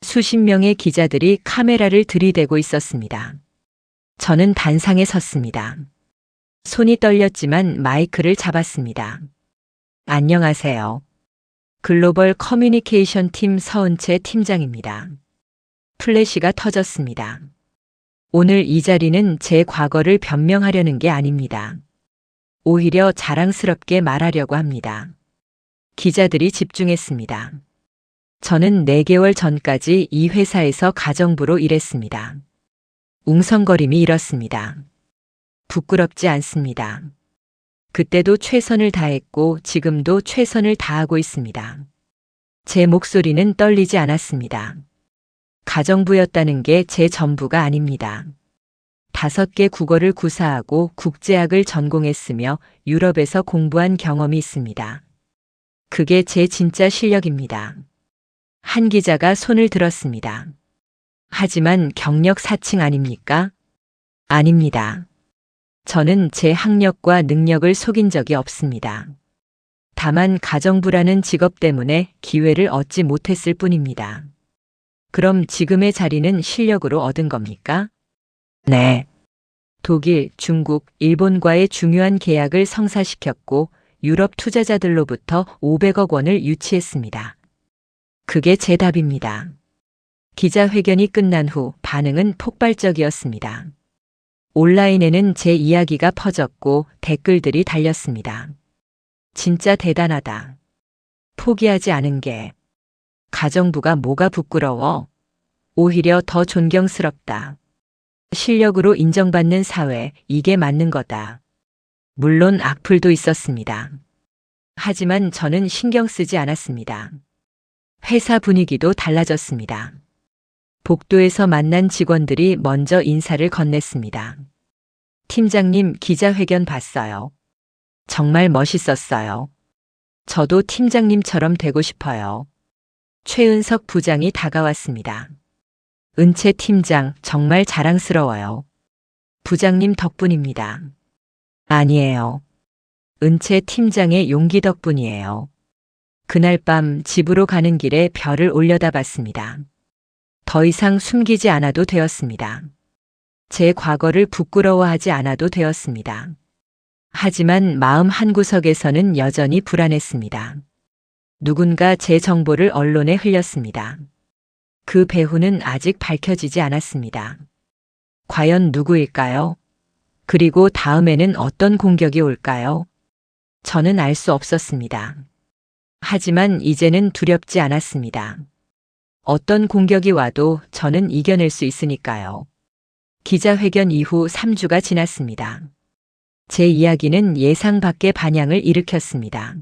수십 명의 기자들이 카메라를 들이대고 있었습니다. 저는 단상에 섰습니다. 손이 떨렸지만 마이크를 잡았습니다. 안녕하세요. 글로벌 커뮤니케이션 팀 서은채 팀장입니다. 플래시가 터졌습니다. 오늘 이 자리는 제 과거를 변명하려는 게 아닙니다. 오히려 자랑스럽게 말하려고 합니다. 기자들이 집중했습니다. 저는 4개월 전까지 이 회사에서 가정부로 일했습니다. 웅성거림이 일었습니다. 부끄럽지 않습니다. 그때도 최선을 다했고 지금도 최선을 다하고 있습니다. 제 목소리는 떨리지 않았습니다. 가정부였다는 게 제 전부가 아닙니다. 5개 국어를 구사하고 국제학을 전공했으며 유럽에서 공부한 경험이 있습니다. 그게 제 진짜 실력입니다. 한 기자가 손을 들었습니다. 하지만 경력 사칭 아닙니까? 아닙니다. 저는 제 학력과 능력을 속인 적이 없습니다. 다만 가정부라는 직업 때문에 기회를 얻지 못했을 뿐입니다. 그럼 지금의 자리는 실력으로 얻은 겁니까? 네. 독일, 중국, 일본과의 중요한 계약을 성사시켰고 유럽 투자자들로부터 500억 원을 유치했습니다. 그게 제 답입니다. 기자회견이 끝난 후 반응은 폭발적이었습니다. 온라인에는 제 이야기가 퍼졌고 댓글들이 달렸습니다. 진짜 대단하다. 포기하지 않은 게. 가정부가 뭐가 부끄러워? 오히려 더 존경스럽다. 실력으로 인정받는 사회, 이게 맞는 거다. 물론 악플도 있었습니다. 하지만 저는 신경 쓰지 않았습니다. 회사 분위기도 달라졌습니다. 복도에서 만난 직원들이 먼저 인사를 건넸습니다. 팀장님 기자회견 봤어요. 정말 멋있었어요. 저도 팀장님처럼 되고 싶어요. 최은석 부장이 다가왔습니다. 은채 팀장 정말 자랑스러워요. 부장님 덕분입니다. 아니에요. 은채 팀장의 용기 덕분이에요. 그날 밤 집으로 가는 길에 별을 올려다봤습니다. 더 이상 숨기지 않아도 되었습니다. 제 과거를 부끄러워하지 않아도 되었습니다. 하지만 마음 한구석에서는 여전히 불안했습니다. 누군가 제 정보를 언론에 흘렸습니다. 그 배후는 아직 밝혀지지 않았습니다. 과연 누구일까요? 그리고 다음에는 어떤 공격이 올까요? 저는 알 수 없었습니다. 하지만 이제는 두렵지 않았습니다. 어떤 공격이 와도 저는 이겨낼 수 있으니까요. 기자회견 이후 3주가 지났습니다. 제 이야기는 예상 밖의 반향을 일으켰습니다.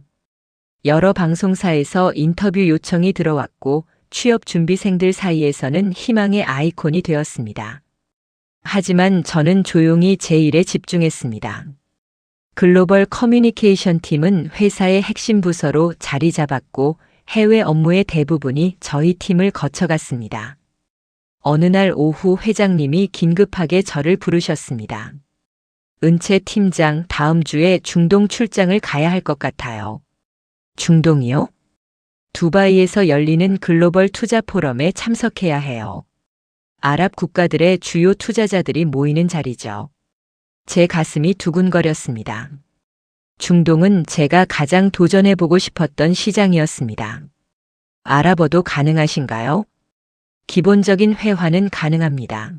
여러 방송사에서 인터뷰 요청이 들어왔고 취업 준비생들 사이에서는 희망의 아이콘이 되었습니다. 하지만 저는 조용히 제 일에 집중했습니다. 글로벌 커뮤니케이션 팀은 회사의 핵심 부서로 자리 잡았고 해외 업무의 대부분이 저희 팀을 거쳐갔습니다. 어느 날 오후 회장님이 긴급하게 저를 부르셨습니다. 은채 팀장, 다음 주에 중동 출장을 가야 할 것 같아요. 중동이요? 두바이에서 열리는 글로벌 투자 포럼에 참석해야 해요. 아랍 국가들의 주요 투자자들이 모이는 자리죠. 제 가슴이 두근거렸습니다. 중동은 제가 가장 도전해보고 싶었던 시장이었습니다. 아랍어도 가능하신가요? 기본적인 회화는 가능합니다.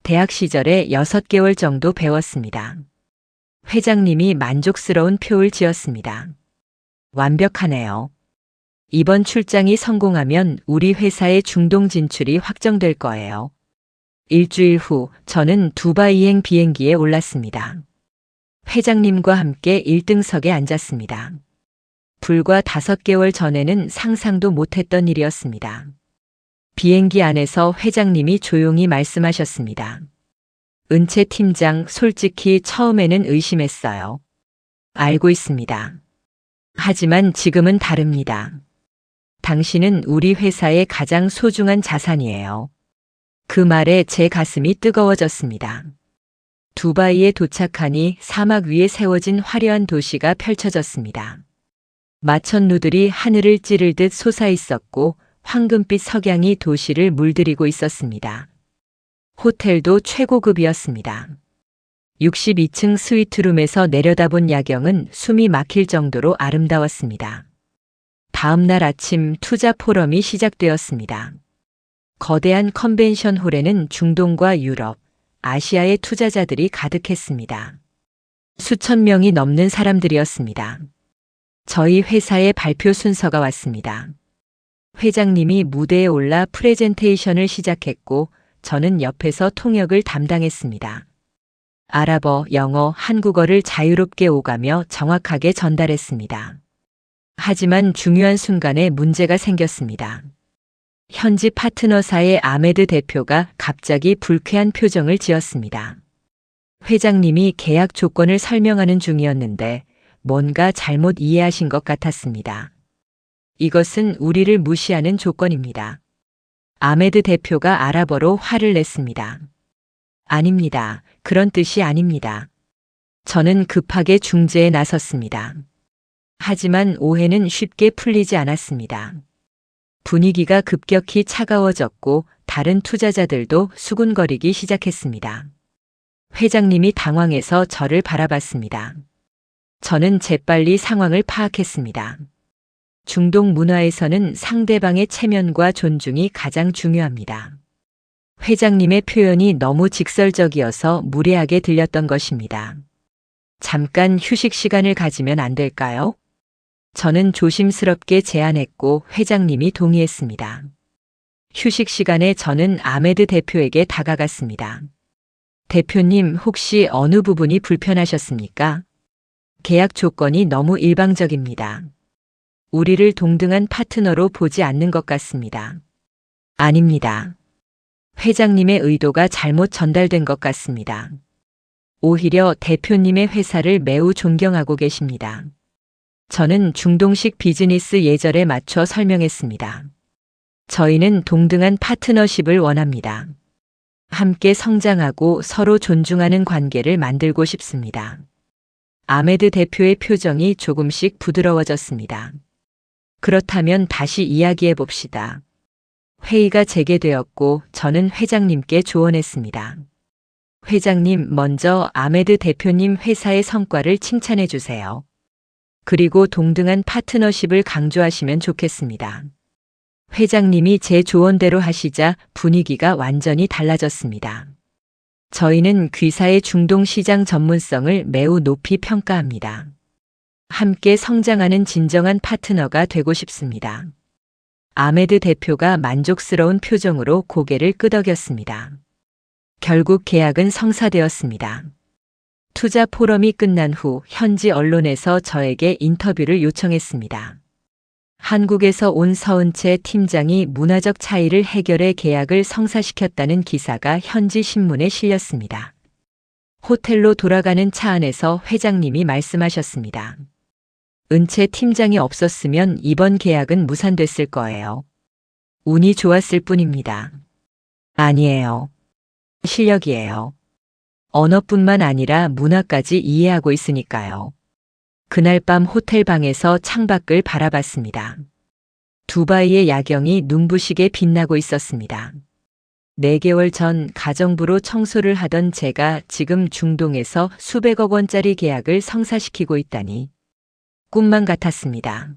대학 시절에 6개월 정도 배웠습니다. 회장님이 만족스러운 표를 지었습니다. 완벽하네요. 이번 출장이 성공하면 우리 회사의 중동 진출이 확정될 거예요. 일주일 후 저는 두바이행 비행기에 올랐습니다. 회장님과 함께 1등석에 앉았습니다. 불과 5개월 전에는 상상도 못했던 일이었습니다. 비행기 안에서 회장님이 조용히 말씀하셨습니다. 은채 팀장, 솔직히 처음에는 의심했어요. 알고 있습니다. 하지만 지금은 다릅니다. 당신은 우리 회사의 가장 소중한 자산이에요. 그 말에 제 가슴이 뜨거워졌습니다. 두바이에 도착하니 사막 위에 세워진 화려한 도시가 펼쳐졌습니다. 마천루들이 하늘을 찌르듯 솟아있었고 황금빛 석양이 도시를 물들이고 있었습니다. 호텔도 최고급이었습니다. 62층 스위트룸에서 내려다본 야경은 숨이 막힐 정도로 아름다웠습니다. 다음 날 아침 투자 포럼이 시작되었습니다. 거대한 컨벤션 홀에는 중동과 유럽, 아시아의 투자자들이 가득했습니다. 수천 명이 넘는 사람들이었습니다. 저희 회사의 발표 순서가 왔습니다. 회장님이 무대에 올라 프레젠테이션을 시작했고 저는 옆에서 통역을 담당했습니다. 아랍어, 영어, 한국어를 자유롭게 오가며 정확하게 전달했습니다. 하지만 중요한 순간에 문제가 생겼습니다. 현지 파트너사의 아메드 대표가 갑자기 불쾌한 표정을 지었습니다. 회장님이 계약 조건을 설명하는 중이었는데 뭔가 잘못 이해하신 것 같았습니다. 이것은 우리를 무시하는 조건입니다. 아메드 대표가 아랍어로 화를 냈습니다. 아닙니다. 그런 뜻이 아닙니다. 저는 급하게 중재에 나섰습니다. 하지만 오해는 쉽게 풀리지 않았습니다. 분위기가 급격히 차가워졌고 다른 투자자들도 수군거리기 시작했습니다. 회장님이 당황해서 저를 바라봤습니다. 저는 재빨리 상황을 파악했습니다. 중동 문화에서는 상대방의 체면과 존중이 가장 중요합니다. 회장님의 표현이 너무 직설적이어서 무례하게 들렸던 것입니다. 잠깐 휴식 시간을 가지면 안 될까요? 저는 조심스럽게 제안했고 회장님이 동의했습니다. 휴식 시간에 저는 아메드 대표에게 다가갔습니다. 대표님, 혹시 어느 부분이 불편하셨습니까? 계약 조건이 너무 일방적입니다. 우리를 동등한 파트너로 보지 않는 것 같습니다. 아닙니다. 회장님의 의도가 잘못 전달된 것 같습니다. 오히려 대표님의 회사를 매우 존경하고 계십니다. 저는 중동식 비즈니스 예절에 맞춰 설명했습니다. 저희는 동등한 파트너십을 원합니다. 함께 성장하고 서로 존중하는 관계를 만들고 싶습니다. 아메드 대표의 표정이 조금씩 부드러워졌습니다. 그렇다면 다시 이야기해 봅시다. 회의가 재개되었고 저는 회장님께 조언했습니다. 회장님, 먼저 아메드 대표님 회사의 성과를 칭찬해 주세요. 그리고 동등한 파트너십을 강조하시면 좋겠습니다. 회장님이 제 조언대로 하시자 분위기가 완전히 달라졌습니다. 저희는 귀사의 중동 시장 전문성을 매우 높이 평가합니다. 함께 성장하는 진정한 파트너가 되고 싶습니다. 아메드 대표가 만족스러운 표정으로 고개를 끄덕였습니다. 결국 계약은 성사되었습니다. 투자 포럼이 끝난 후 현지 언론에서 저에게 인터뷰를 요청했습니다. 한국에서 온 서은채 팀장이 문화적 차이를 해결해 계약을 성사시켰다는 기사가 현지 신문에 실렸습니다. 호텔로 돌아가는 차 안에서 회장님이 말씀하셨습니다. 은채 팀장이 없었으면 이번 계약은 무산됐을 거예요. 운이 좋았을 뿐입니다. 아니에요. 실력이에요. 언어뿐만 아니라 문화까지 이해하고 있으니까요. 그날 밤 호텔 방에서 창밖을 바라봤습니다. 두바이의 야경이 눈부시게 빛나고 있었습니다. 4개월 전 가정부로 청소를 하던 제가 지금 중동에서 수백억 원짜리 계약을 성사시키고 있다니 꿈만 같았습니다.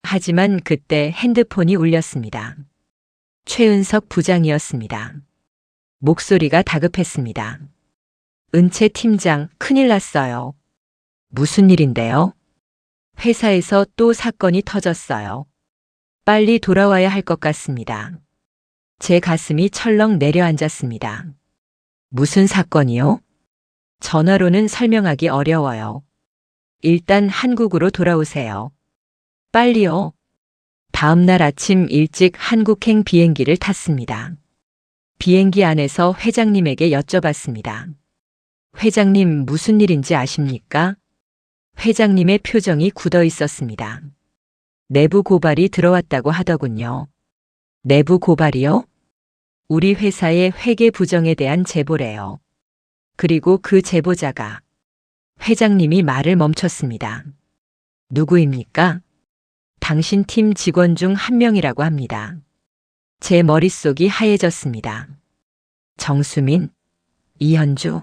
하지만 그때 핸드폰이 울렸습니다. 최은석 부장이었습니다. 목소리가 다급했습니다. 은채 팀장, 큰일 났어요. 무슨 일인데요? 회사에서 또 사건이 터졌어요. 빨리 돌아와야 할 것 같습니다. 제 가슴이 철렁 내려앉았습니다. 무슨 사건이요? 전화로는 설명하기 어려워요. 일단 한국으로 돌아오세요. 빨리요. 다음 날 아침 일찍 한국행 비행기를 탔습니다. 비행기 안에서 회장님에게 여쭤봤습니다. 회장님, 무슨 일인지 아십니까? 회장님의 표정이 굳어 있었습니다. 내부 고발이 들어왔다고 하더군요. 내부 고발이요? 우리 회사의 회계 부정에 대한 제보래요. 그리고 그 제보자가 회장님이 말을 멈췄습니다. 누구입니까? 당신 팀 직원 중 한 명이라고 합니다. 제 머릿속이 하얘졌습니다. 정수민, 이현주,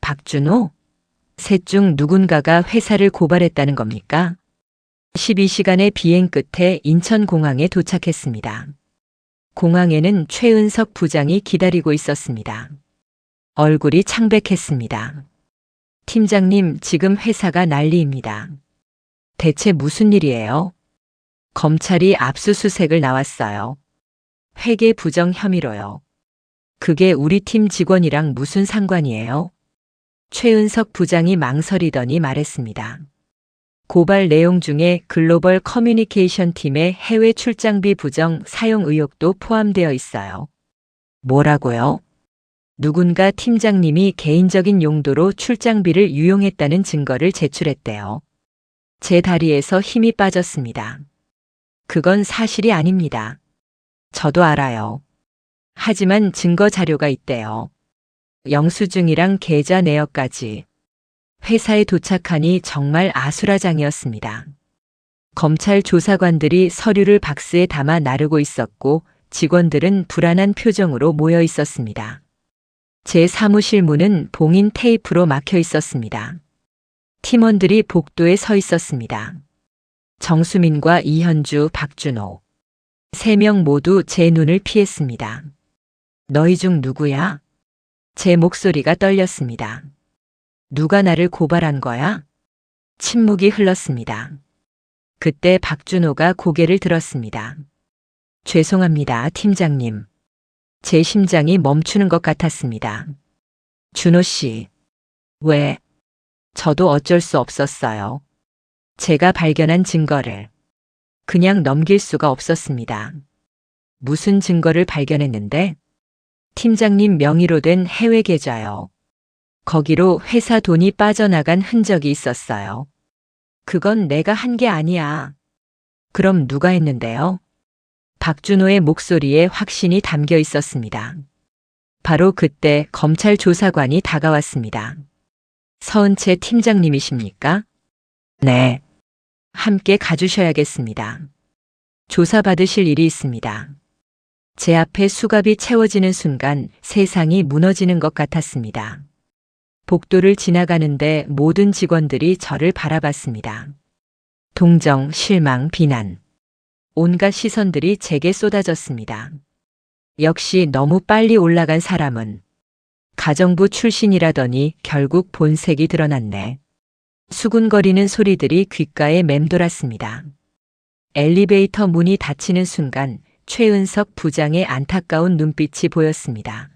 박준호, 셋 중 누군가가 회사를 고발했다는 겁니까? 12시간의 비행 끝에 인천공항에 도착했습니다. 공항에는 최은석 부장이 기다리고 있었습니다. 얼굴이 창백했습니다. 팀장님, 지금 회사가 난리입니다. 대체 무슨 일이에요? 검찰이 압수수색을 나왔어요. 회계 부정 혐의로요. 그게 우리 팀 직원이랑 무슨 상관이에요? 최은석 부장이 망설이더니 말했습니다. 고발 내용 중에 글로벌 커뮤니케이션 팀의 해외 출장비 부정 사용 의혹도 포함되어 있어요. 뭐라고요? 누군가 팀장님이 개인적인 용도로 출장비를 유용했다는 증거를 제출했대요. 제 다리에서 힘이 빠졌습니다. 그건 사실이 아닙니다. 저도 알아요. 하지만 증거 자료가 있대요. 영수증이랑 계좌 내역까지. 회사에 도착하니 정말 아수라장이었습니다. 검찰 조사관들이 서류를 박스에 담아 나르고 있었고 직원들은 불안한 표정으로 모여 있었습니다. 제 사무실 문은 봉인 테이프로 막혀 있었습니다. 팀원들이 복도에 서 있었습니다. 정수민과 이현주, 박준호. 3명 모두 제 눈을 피했습니다. 너희 중 누구야? 제 목소리가 떨렸습니다. 누가 나를 고발한 거야? 침묵이 흘렀습니다. 그때 박준호가 고개를 들었습니다. 죄송합니다, 팀장님. 제 심장이 멈추는 것 같았습니다. 준호 씨. 왜? 저도 어쩔 수 없었어요. 제가 발견한 증거를 그냥 넘길 수가 없었습니다. 무슨 증거를 발견했는데? 팀장님 명의로 된 해외 계좌요. 거기로 회사 돈이 빠져나간 흔적이 있었어요. 그건 내가 한 게 아니야. 그럼 누가 했는데요? 박준호의 목소리에 확신이 담겨 있었습니다. 바로 그때 검찰 조사관이 다가왔습니다. 서은채 팀장님이십니까? 네. 함께 가주셔야겠습니다. 조사받으실 일이 있습니다. 제 앞에 수갑이 채워지는 순간 세상이 무너지는 것 같았습니다. 복도를 지나가는데 모든 직원들이 저를 바라봤습니다. 동정, 실망, 비난. 온갖 시선들이 제게 쏟아졌습니다. 역시 너무 빨리 올라간 사람은 가정부 출신이라더니 결국 본색이 드러났네. 수군거리는 소리들이 귓가에 맴돌았습니다. 엘리베이터 문이 닫히는 순간 최은석 부장의 안타까운 눈빛이 보였습니다.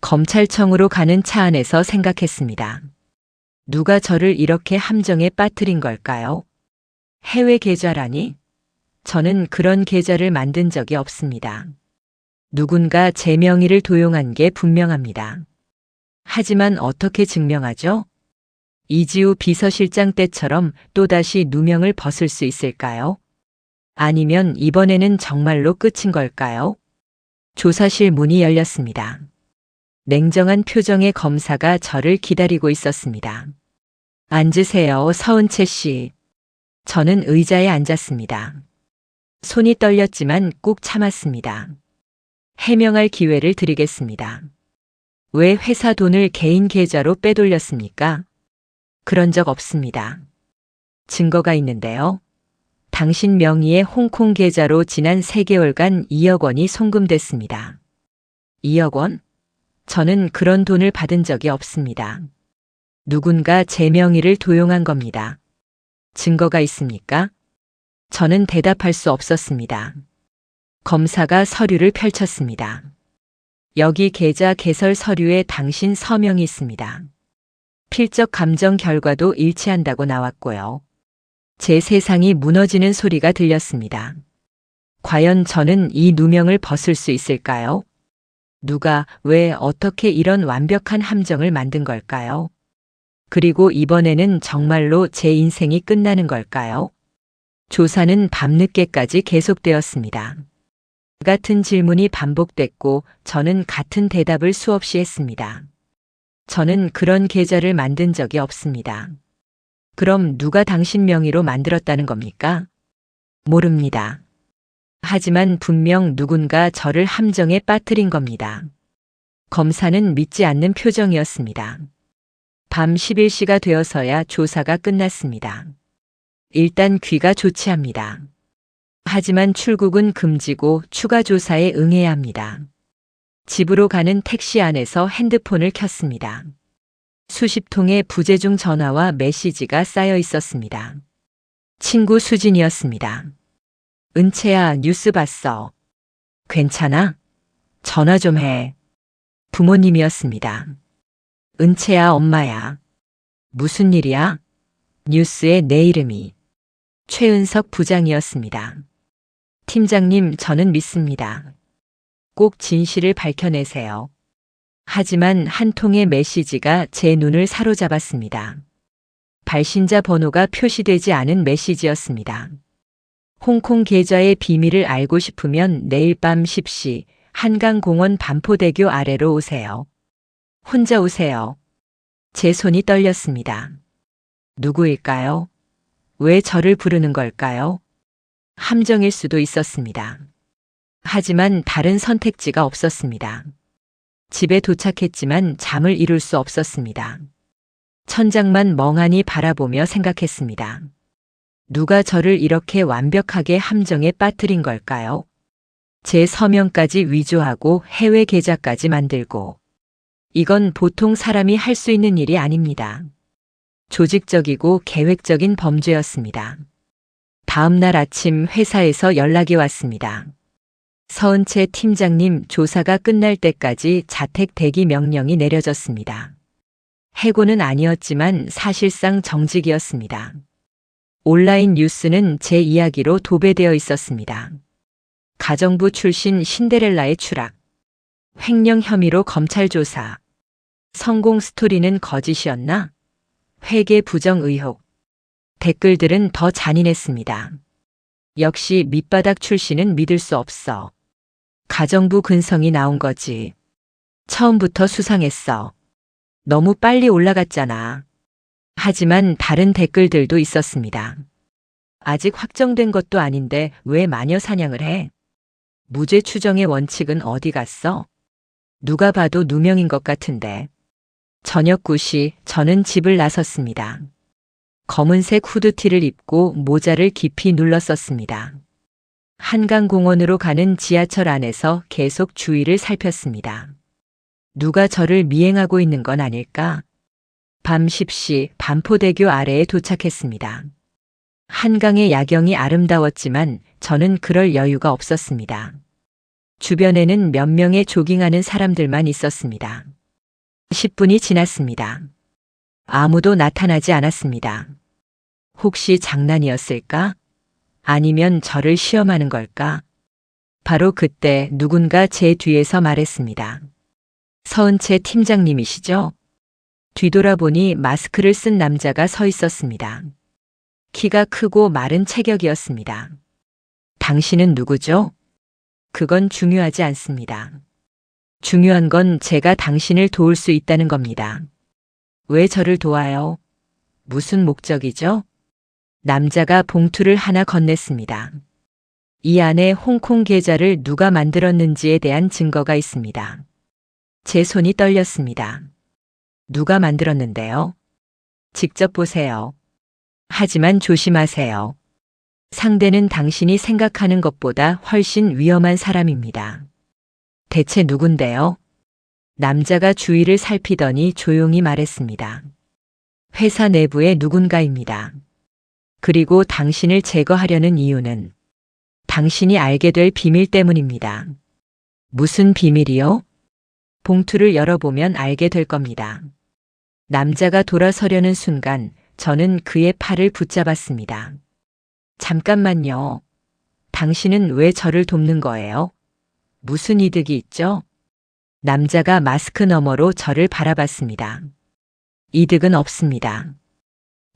검찰청으로 가는 차 안에서 생각했습니다. 누가 저를 이렇게 함정에 빠뜨린 걸까요? 해외 계좌라니? 저는 그런 계좌를 만든 적이 없습니다. 누군가 제 명의를 도용한 게 분명합니다. 하지만 어떻게 증명하죠? 이지우 비서실장 때처럼 또다시 누명을 벗을 수 있을까요? 아니면 이번에는 정말로 끝인 걸까요? 조사실 문이 열렸습니다. 냉정한 표정의 검사가 저를 기다리고 있었습니다. 앉으세요, 서은채 씨. 저는 의자에 앉았습니다. 손이 떨렸지만 꾹 참았습니다. 해명할 기회를 드리겠습니다. 왜 회사 돈을 개인 계좌로 빼돌렸습니까? 그런 적 없습니다. 증거가 있는데요. 당신 명의의 홍콩 계좌로 지난 3개월간 2억 원이 송금됐습니다. 2억 원? 저는 그런 돈을 받은 적이 없습니다. 누군가 제 명의를 도용한 겁니다. 증거가 있습니까? 저는 대답할 수 없었습니다. 검사가 서류를 펼쳤습니다. 여기 계좌 개설 서류에 당신 서명이 있습니다. 필적 감정 결과도 일치한다고 나왔고요. 제 세상이 무너지는 소리가 들렸습니다. 과연 저는 이 누명을 벗을 수 있을까요? 누가, 왜, 어떻게 이런 완벽한 함정을 만든 걸까요? 그리고 이번에는 정말로 제 인생이 끝나는 걸까요? 조사는 밤늦게까지 계속되었습니다. 같은 질문이 반복됐고 저는 같은 대답을 수없이 했습니다. 저는 그런 계좌를 만든 적이 없습니다. 그럼 누가 당신 명의로 만들었다는 겁니까? 모릅니다. 하지만 분명 누군가 저를 함정에 빠뜨린 겁니다. 검사는 믿지 않는 표정이었습니다. 밤 11시가 되어서야 조사가 끝났습니다. 일단 귀가 좋지 합니다. 하지만 출국은 금지고 추가 조사에 응해야 합니다. 집으로 가는 택시 안에서 핸드폰을 켰습니다. 수십 통의 부재중 전화와 메시지가 쌓여 있었습니다. 친구 수진이었습니다. 은채야, 뉴스 봤어. 괜찮아? 전화 좀 해. 부모님이었습니다. 은채야, 엄마야. 무슨 일이야? 뉴스에 내 이름이. 최은석 부장이었습니다. 팀장님, 저는 믿습니다. 꼭 진실을 밝혀내세요. 하지만 한 통의 메시지가 제 눈을 사로잡았습니다. 발신자 번호가 표시되지 않은 메시지였습니다. 홍콩 계좌의 비밀을 알고 싶으면 내일 밤 10시 한강공원 반포대교 아래로 오세요. 혼자 오세요. 제 손이 떨렸습니다. 누구일까요? 왜 저를 부르는 걸까요? 함정일 수도 있었습니다. 하지만 다른 선택지가 없었습니다. 집에 도착했지만 잠을 이룰 수 없었습니다. 천장만 멍하니 바라보며 생각했습니다. 누가 저를 이렇게 완벽하게 함정에 빠뜨린 걸까요? 제 서명까지 위조하고 해외 계좌까지 만들고. 이건 보통 사람이 할 수 있는 일이 아닙니다. 조직적이고 계획적인 범죄였습니다. 다음 날 아침 회사에서 연락이 왔습니다. 서은채 팀장님, 조사가 끝날 때까지 자택 대기 명령이 내려졌습니다. 해고는 아니었지만 사실상 정직이었습니다. 온라인 뉴스는 제 이야기로 도배되어 있었습니다. 가정부 출신 신데렐라의 추락, 횡령 혐의로 검찰 조사, 성공 스토리는 거짓이었나? 회계 부정 의혹. 댓글들은 더 잔인했습니다. 역시 밑바닥 출신은 믿을 수 없어. 가정부 근성이 나온 거지. 처음부터 수상했어. 너무 빨리 올라갔잖아. 하지만 다른 댓글들도 있었습니다. 아직 확정된 것도 아닌데 왜 마녀 사냥을 해? 무죄 추정의 원칙은 어디 갔어? 누가 봐도 누명인 것 같은데. 저녁 9시 저는 집을 나섰습니다. 검은색 후드티를 입고 모자를 깊이 눌렀었습니다. 한강공원으로 가는 지하철 안에서 계속 주위를 살폈습니다. 누가 저를 미행하고 있는 건 아닐까? 밤 10시 반포대교 아래에 도착했습니다. 한강의 야경이 아름다웠지만 저는 그럴 여유가 없었습니다. 주변에는 몇 명의 조깅하는 사람들만 있었습니다. 10분이 지났습니다. 아무도 나타나지 않았습니다. 혹시 장난이었을까? 아니면 저를 시험하는 걸까? 바로 그때 누군가 제 뒤에서 말했습니다. 서은채 팀장님이시죠? 뒤돌아보니 마스크를 쓴 남자가 서 있었습니다. 키가 크고 마른 체격이었습니다. 당신은 누구죠? 그건 중요하지 않습니다. 중요한 건 제가 당신을 도울 수 있다는 겁니다. 왜 저를 도와요? 무슨 목적이죠? 남자가 봉투를 하나 건넸습니다. 이 안에 홍콩 계좌를 누가 만들었는지에 대한 증거가 있습니다. 제 손이 떨렸습니다. 누가 만들었는데요? 직접 보세요. 하지만 조심하세요. 상대는 당신이 생각하는 것보다 훨씬 위험한 사람입니다. 대체 누군데요? 남자가 주위를 살피더니 조용히 말했습니다. 회사 내부의 누군가입니다. 그리고 당신을 제거하려는 이유는 당신이 알게 될 비밀 때문입니다. 무슨 비밀이요? 봉투를 열어보면 알게 될 겁니다. 남자가 돌아서려는 순간 저는 그의 팔을 붙잡았습니다. 잠깐만요. 당신은 왜 저를 돕는 거예요? 무슨 이득이 있죠? 남자가 마스크 너머로 저를 바라봤습니다. 이득은 없습니다.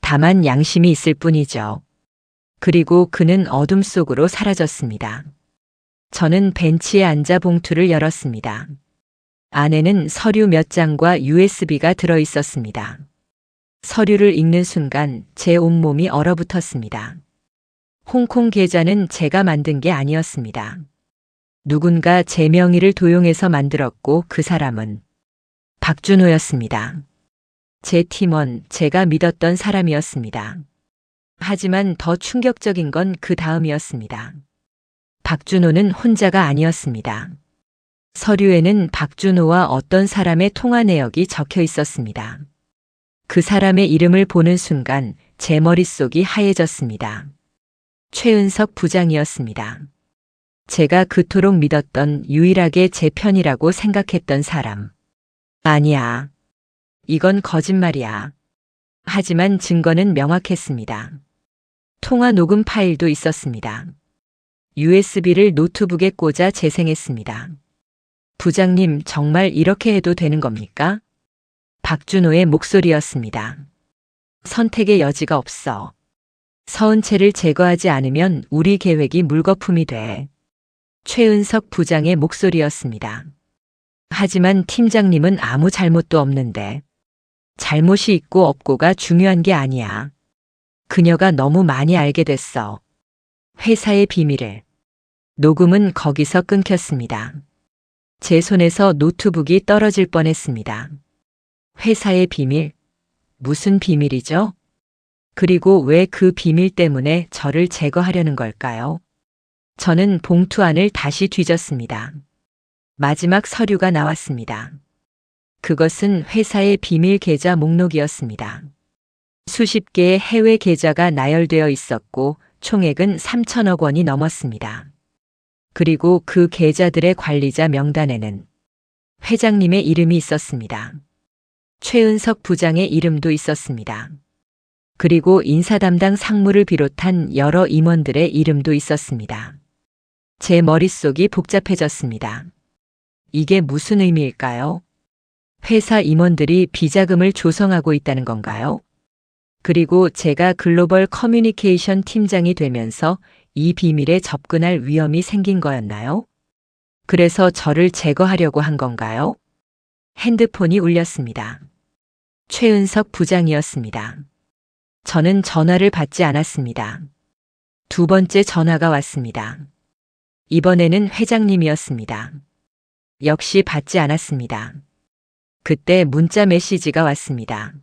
다만 양심이 있을 뿐이죠. 그리고 그는 어둠 속으로 사라졌습니다. 저는 벤치에 앉아 봉투를 열었습니다. 안에는 서류 몇 장과 USB가 들어 있었습니다. 서류를 읽는 순간 제 온몸이 얼어붙었습니다. 홍콩 계좌는 제가 만든 게 아니었습니다. 누군가 제 명의를 도용해서 만들었고 그 사람은 박준호였습니다. 제 팀원, 제가 믿었던 사람이었습니다. 하지만 더 충격적인 건 그 다음이었습니다. 박준호는 혼자가 아니었습니다. 서류에는 박준호와 어떤 사람의 통화 내역이 적혀 있었습니다. 그 사람의 이름을 보는 순간 제 머릿속이 하얘졌습니다. 최은석 부장이었습니다. 제가 그토록 믿었던 유일하게 제 편이라고 생각했던 사람. 아니야. 이건 거짓말이야. 하지만 증거는 명확했습니다. 통화 녹음 파일도 있었습니다. USB를 노트북에 꽂아 재생했습니다. 부장님, 정말 이렇게 해도 되는 겁니까? 박준호의 목소리였습니다. 선택의 여지가 없어. 서은채를 제거하지 않으면 우리 계획이 물거품이 돼. 최은석 부장의 목소리였습니다. 하지만 팀장님은 아무 잘못도 없는데. 잘못이 있고 없고가 중요한 게 아니야. 그녀가 너무 많이 알게 됐어. 회사의 비밀을. 녹음은 거기서 끊겼습니다. 제 손에서 노트북이 떨어질 뻔했습니다. 회사의 비밀? 무슨 비밀이죠? 그리고 왜 그 비밀 때문에 저를 제거하려는 걸까요? 저는 봉투 안을 다시 뒤졌습니다. 마지막 서류가 나왔습니다. 그것은 회사의 비밀 계좌 목록이었습니다. 수십 개의 해외 계좌가 나열되어 있었고 총액은 3천억 원이 넘었습니다. 그리고 그 계좌들의 관리자 명단에는 회장님의 이름이 있었습니다. 최은석 부장의 이름도 있었습니다. 그리고 인사 담당 상무를 비롯한 여러 임원들의 이름도 있었습니다. 제 머릿속이 복잡해졌습니다. 이게 무슨 의미일까요? 회사 임원들이 비자금을 조성하고 있다는 건가요? 그리고 제가 글로벌 커뮤니케이션 팀장이 되면서 이 비밀에 접근할 위험이 생긴 거였나요? 그래서 저를 제거하려고 한 건가요? 핸드폰이 울렸습니다. 최은석 부장이었습니다. 저는 전화를 받지 않았습니다. 두 번째 전화가 왔습니다. 이번에는 회장님이었습니다. 역시 받지 않았습니다. 그때 문자 메시지가 왔습니다.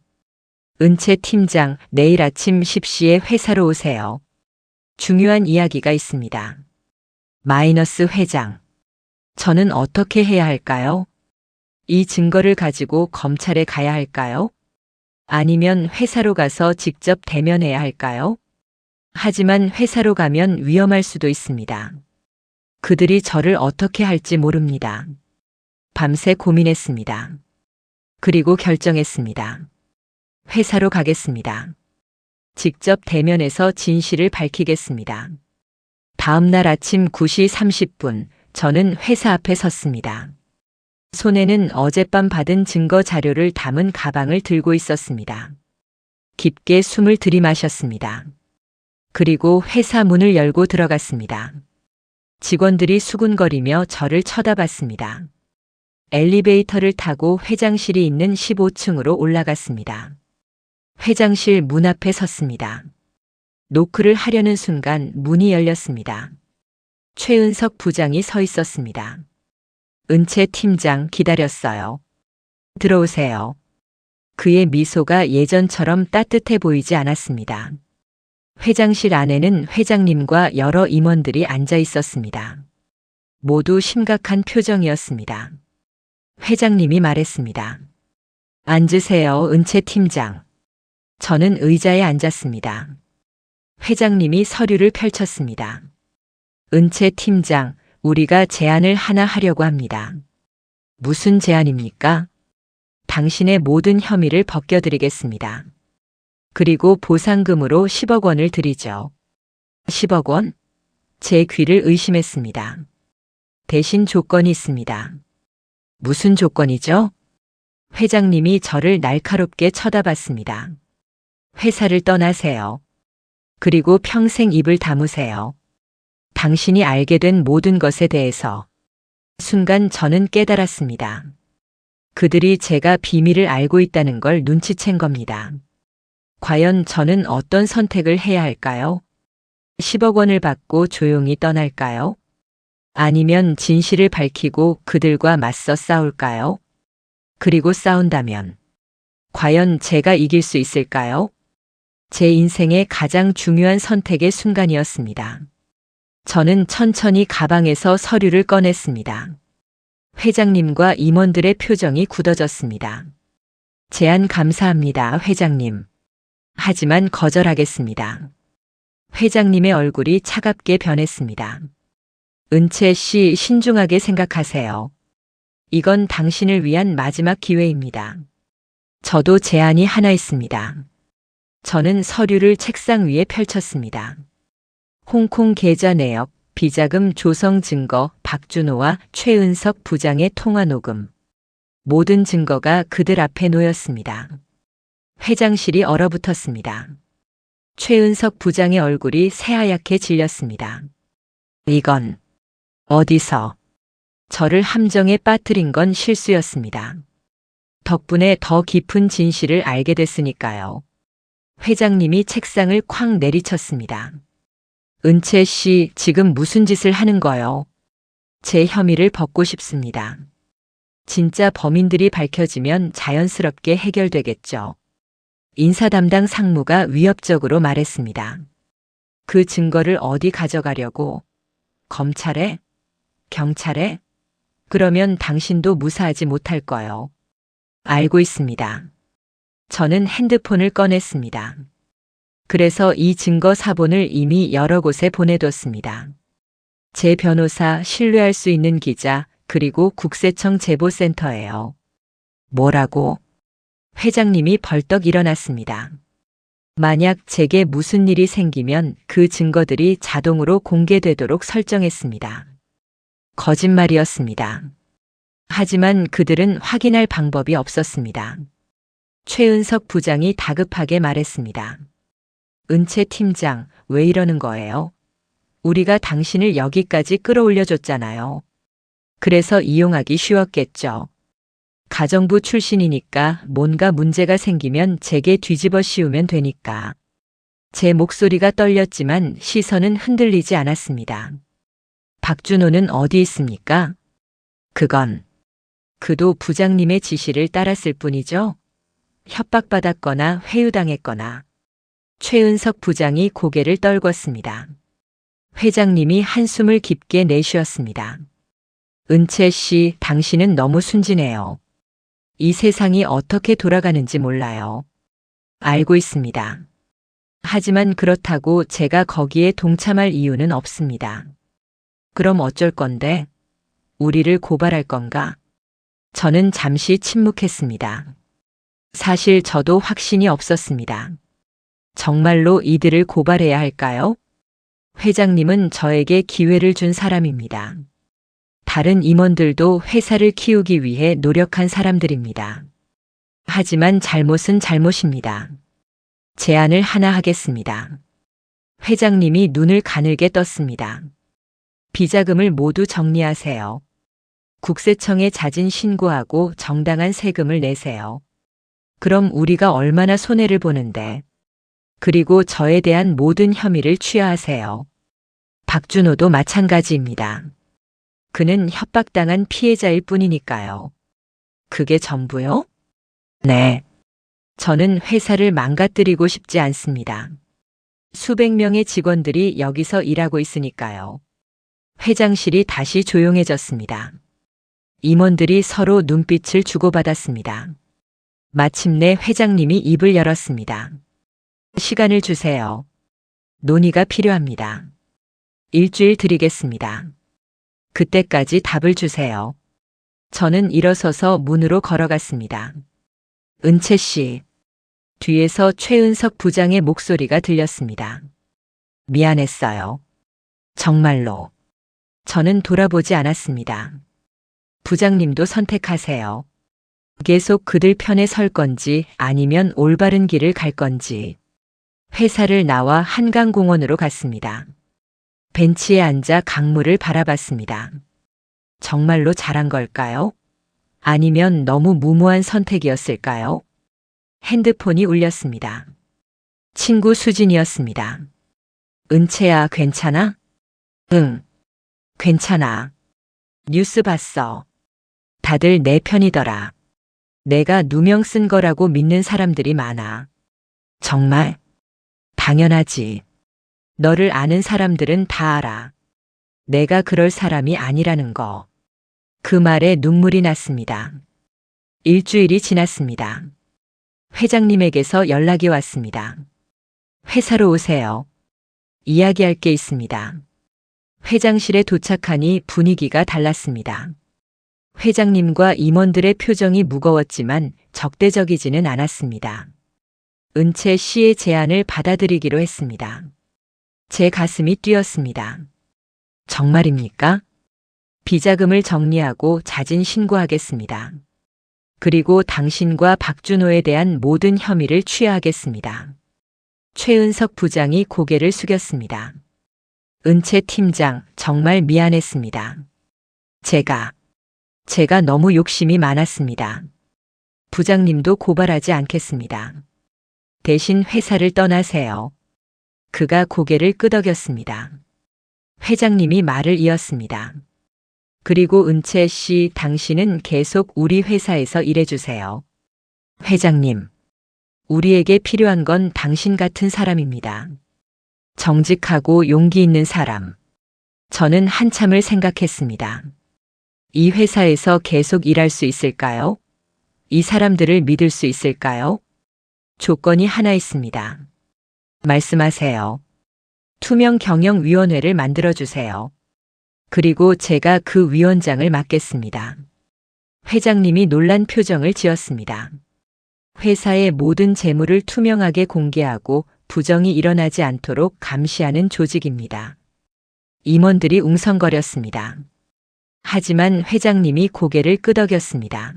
은채 팀장, 내일 아침 10시에 회사로 오세요. 중요한 이야기가 있습니다. 마이너스 회장. 저는 어떻게 해야 할까요? 이 증거를 가지고 검찰에 가야 할까요? 아니면 회사로 가서 직접 대면해야 할까요? 하지만 회사로 가면 위험할 수도 있습니다. 그들이 저를 어떻게 할지 모릅니다. 밤새 고민했습니다. 그리고 결정했습니다. 회사로 가겠습니다. 직접 대면해서 진실을 밝히겠습니다. 다음 날 아침 9시 30분, 저는 회사 앞에 섰습니다. 손에는 어젯밤 받은 증거 자료를 담은 가방을 들고 있었습니다. 깊게 숨을 들이마셨습니다. 그리고 회사 문을 열고 들어갔습니다. 직원들이 수군거리며 저를 쳐다봤습니다. 엘리베이터를 타고 회장실이 있는 15층으로 올라갔습니다. 회장실 문 앞에 섰습니다. 노크를 하려는 순간 문이 열렸습니다. 최은석 부장이 서 있었습니다. 은채 팀장 기다렸어요. 들어오세요. 그의 미소가 예전처럼 따뜻해 보이지 않았습니다. 회장실 안에는 회장님과 여러 임원들이 앉아 있었습니다. 모두 심각한 표정이었습니다. 회장님이 말했습니다. 앉으세요, 은채 팀장. 저는 의자에 앉았습니다. 회장님이 서류를 펼쳤습니다. 은채 팀장, 우리가 제안을 하나 하려고 합니다. 무슨 제안입니까? 당신의 모든 혐의를 벗겨드리겠습니다. 그리고 보상금으로 10억 원을 드리죠. 10억 원? 제 귀를 의심했습니다. 대신 조건이 있습니다. 무슨 조건이죠? 회장님이 저를 날카롭게 쳐다봤습니다. 회사를 떠나세요. 그리고 평생 입을 다무세요. 당신이 알게 된 모든 것에 대해서. 순간 저는 깨달았습니다. 그들이 제가 비밀을 알고 있다는 걸 눈치챈 겁니다. 과연 저는 어떤 선택을 해야 할까요? 10억 원을 받고 조용히 떠날까요? 아니면 진실을 밝히고 그들과 맞서 싸울까요? 그리고 싸운다면 과연 제가 이길 수 있을까요? 제 인생의 가장 중요한 선택의 순간이었습니다. 저는 천천히 가방에서 서류를 꺼냈습니다. 회장님과 임원들의 표정이 굳어졌습니다. 제안 감사합니다, 회장님. 하지만 거절하겠습니다. 회장님의 얼굴이 차갑게 변했습니다. 은채 씨, 신중하게 생각하세요. 이건 당신을 위한 마지막 기회입니다. 저도 제안이 하나 있습니다. 저는 서류를 책상 위에 펼쳤습니다. 홍콩 계좌 내역, 비자금 조성 증거, 박준호와 최은석 부장의 통화 녹음. 모든 증거가 그들 앞에 놓였습니다. 회장실이 얼어붙었습니다. 최은석 부장의 얼굴이 새하얗게 질렸습니다. 이건 어디서? 저를 함정에 빠뜨린 건 실수였습니다. 덕분에 더 깊은 진실을 알게 됐으니까요. 회장님이 책상을 쾅 내리쳤습니다. 은채 씨, 지금 무슨 짓을 하는 거요? 제 혐의를 벗고 싶습니다. 진짜 범인들이 밝혀지면 자연스럽게 해결되겠죠. 인사 담당 상무가 위협적으로 말했습니다. 그 증거를 어디 가져가려고? 검찰에? 경찰에? 그러면 당신도 무사하지 못할 거요. 알고 있습니다. 저는 핸드폰을 꺼냈습니다. 그래서 이 증거 사본을 이미 여러 곳에 보내뒀습니다. 제 변호사, 신뢰할 수 있는 기자, 그리고 국세청 제보센터예요. 뭐라고? 회장님이 벌떡 일어났습니다. 만약 제게 무슨 일이 생기면 그 증거들이 자동으로 공개되도록 설정했습니다. 거짓말이었습니다. 하지만 그들은 확인할 방법이 없었습니다. 최은석 부장이 다급하게 말했습니다. 은채 팀장, 왜 이러는 거예요? 우리가 당신을 여기까지 끌어올려줬잖아요. 그래서 이용하기 쉬웠겠죠. 가정부 출신이니까 뭔가 문제가 생기면 제게 뒤집어 씌우면 되니까. 제 목소리가 떨렸지만 시선은 흔들리지 않았습니다. 박준호는 어디 있습니까? 그도 부장님의 지시를 따랐을 뿐이죠. 협박받았거나 회유당했거나. 최은석 부장이 고개를 떨궜습니다. 회장님이 한숨을 깊게 내쉬었습니다. 은채 씨, 당신은 너무 순진해요. 이 세상이 어떻게 돌아가는지 몰라요. 알고 있습니다. 하지만 그렇다고 제가 거기에 동참할 이유는 없습니다. 그럼 어쩔 건데? 우리를 고발할 건가? 저는 잠시 침묵했습니다. 사실 저도 확신이 없었습니다. 정말로 이들을 고발해야 할까요? 회장님은 저에게 기회를 준 사람입니다. 다른 임원들도 회사를 키우기 위해 노력한 사람들입니다. 하지만 잘못은 잘못입니다. 제안을 하나 하겠습니다. 회장님이 눈을 가늘게 떴습니다. 비자금을 모두 정리하세요. 국세청에 자진 신고하고 정당한 세금을 내세요. 그럼 우리가 얼마나 손해를 보는데. 그리고 저에 대한 모든 혐의를 취하하세요. 박준호도 마찬가지입니다. 그는 협박당한 피해자일 뿐이니까요. 그게 전부요? 네. 저는 회사를 망가뜨리고 싶지 않습니다. 수백 명의 직원들이 여기서 일하고 있으니까요. 회장실이 다시 조용해졌습니다. 임원들이 서로 눈빛을 주고받았습니다. 마침내 회장님이 입을 열었습니다. 시간을 주세요. 논의가 필요합니다. 일주일 드리겠습니다. 그때까지 답을 주세요. 저는 일어서서 문으로 걸어갔습니다. 은채 씨. 뒤에서 최은석 부장의 목소리가 들렸습니다. 미안했어요. 정말로. 저는 돌아보지 않았습니다. 부장님도 선택하세요. 계속 그들 편에 설 건지 아니면 올바른 길을 갈 건지. 회사를 나와 한강공원으로 갔습니다. 벤치에 앉아 강물을 바라봤습니다. 정말로 잘한 걸까요? 아니면 너무 무모한 선택이었을까요? 핸드폰이 울렸습니다. 친구 수진이었습니다. 은채야, 괜찮아? 응, 괜찮아. 뉴스 봤어. 다들 내 편이더라. 내가 누명 쓴 거라고 믿는 사람들이 많아. 정말? 당연하지. 너를 아는 사람들은 다 알아. 내가 그럴 사람이 아니라는 거. 그 말에 눈물이 났습니다. 일주일이 지났습니다. 회장님에게서 연락이 왔습니다. 회사로 오세요. 이야기할 게 있습니다. 회장실에 도착하니 분위기가 달랐습니다. 회장님과 임원들의 표정이 무거웠지만 적대적이지는 않았습니다. 은채 씨의 제안을 받아들이기로 했습니다. 제 가슴이 뛰었습니다. 정말입니까? 비자금을 정리하고 자진 신고하겠습니다. 그리고 당신과 박준호에 대한 모든 혐의를 취하하겠습니다. 최은석 부장이 고개를 숙였습니다. 은채 팀장, 정말 미안했습니다. 제가 너무 욕심이 많았습니다. 부장님도 고발하지 않겠습니다. 대신 회사를 떠나세요. 그가 고개를 끄덕였습니다. 회장님이 말을 이었습니다. 그리고 은채 씨, 당신은 계속 우리 회사에서 일해주세요. 회장님, 우리에게 필요한 건 당신 같은 사람입니다. 정직하고 용기 있는 사람. 저는 한참을 생각했습니다. 이 회사에서 계속 일할 수 있을까요? 이 사람들을 믿을 수 있을까요? 조건이 하나 있습니다. 말씀하세요. 투명 경영위원회를 만들어주세요. 그리고 제가 그 위원장을 맡겠습니다. 회장님이 놀란 표정을 지었습니다. 회사의 모든 재물을 투명하게 공개하고 부정이 일어나지 않도록 감시하는 조직입니다. 임원들이 웅성거렸습니다. 하지만 회장님이 고개를 끄덕였습니다.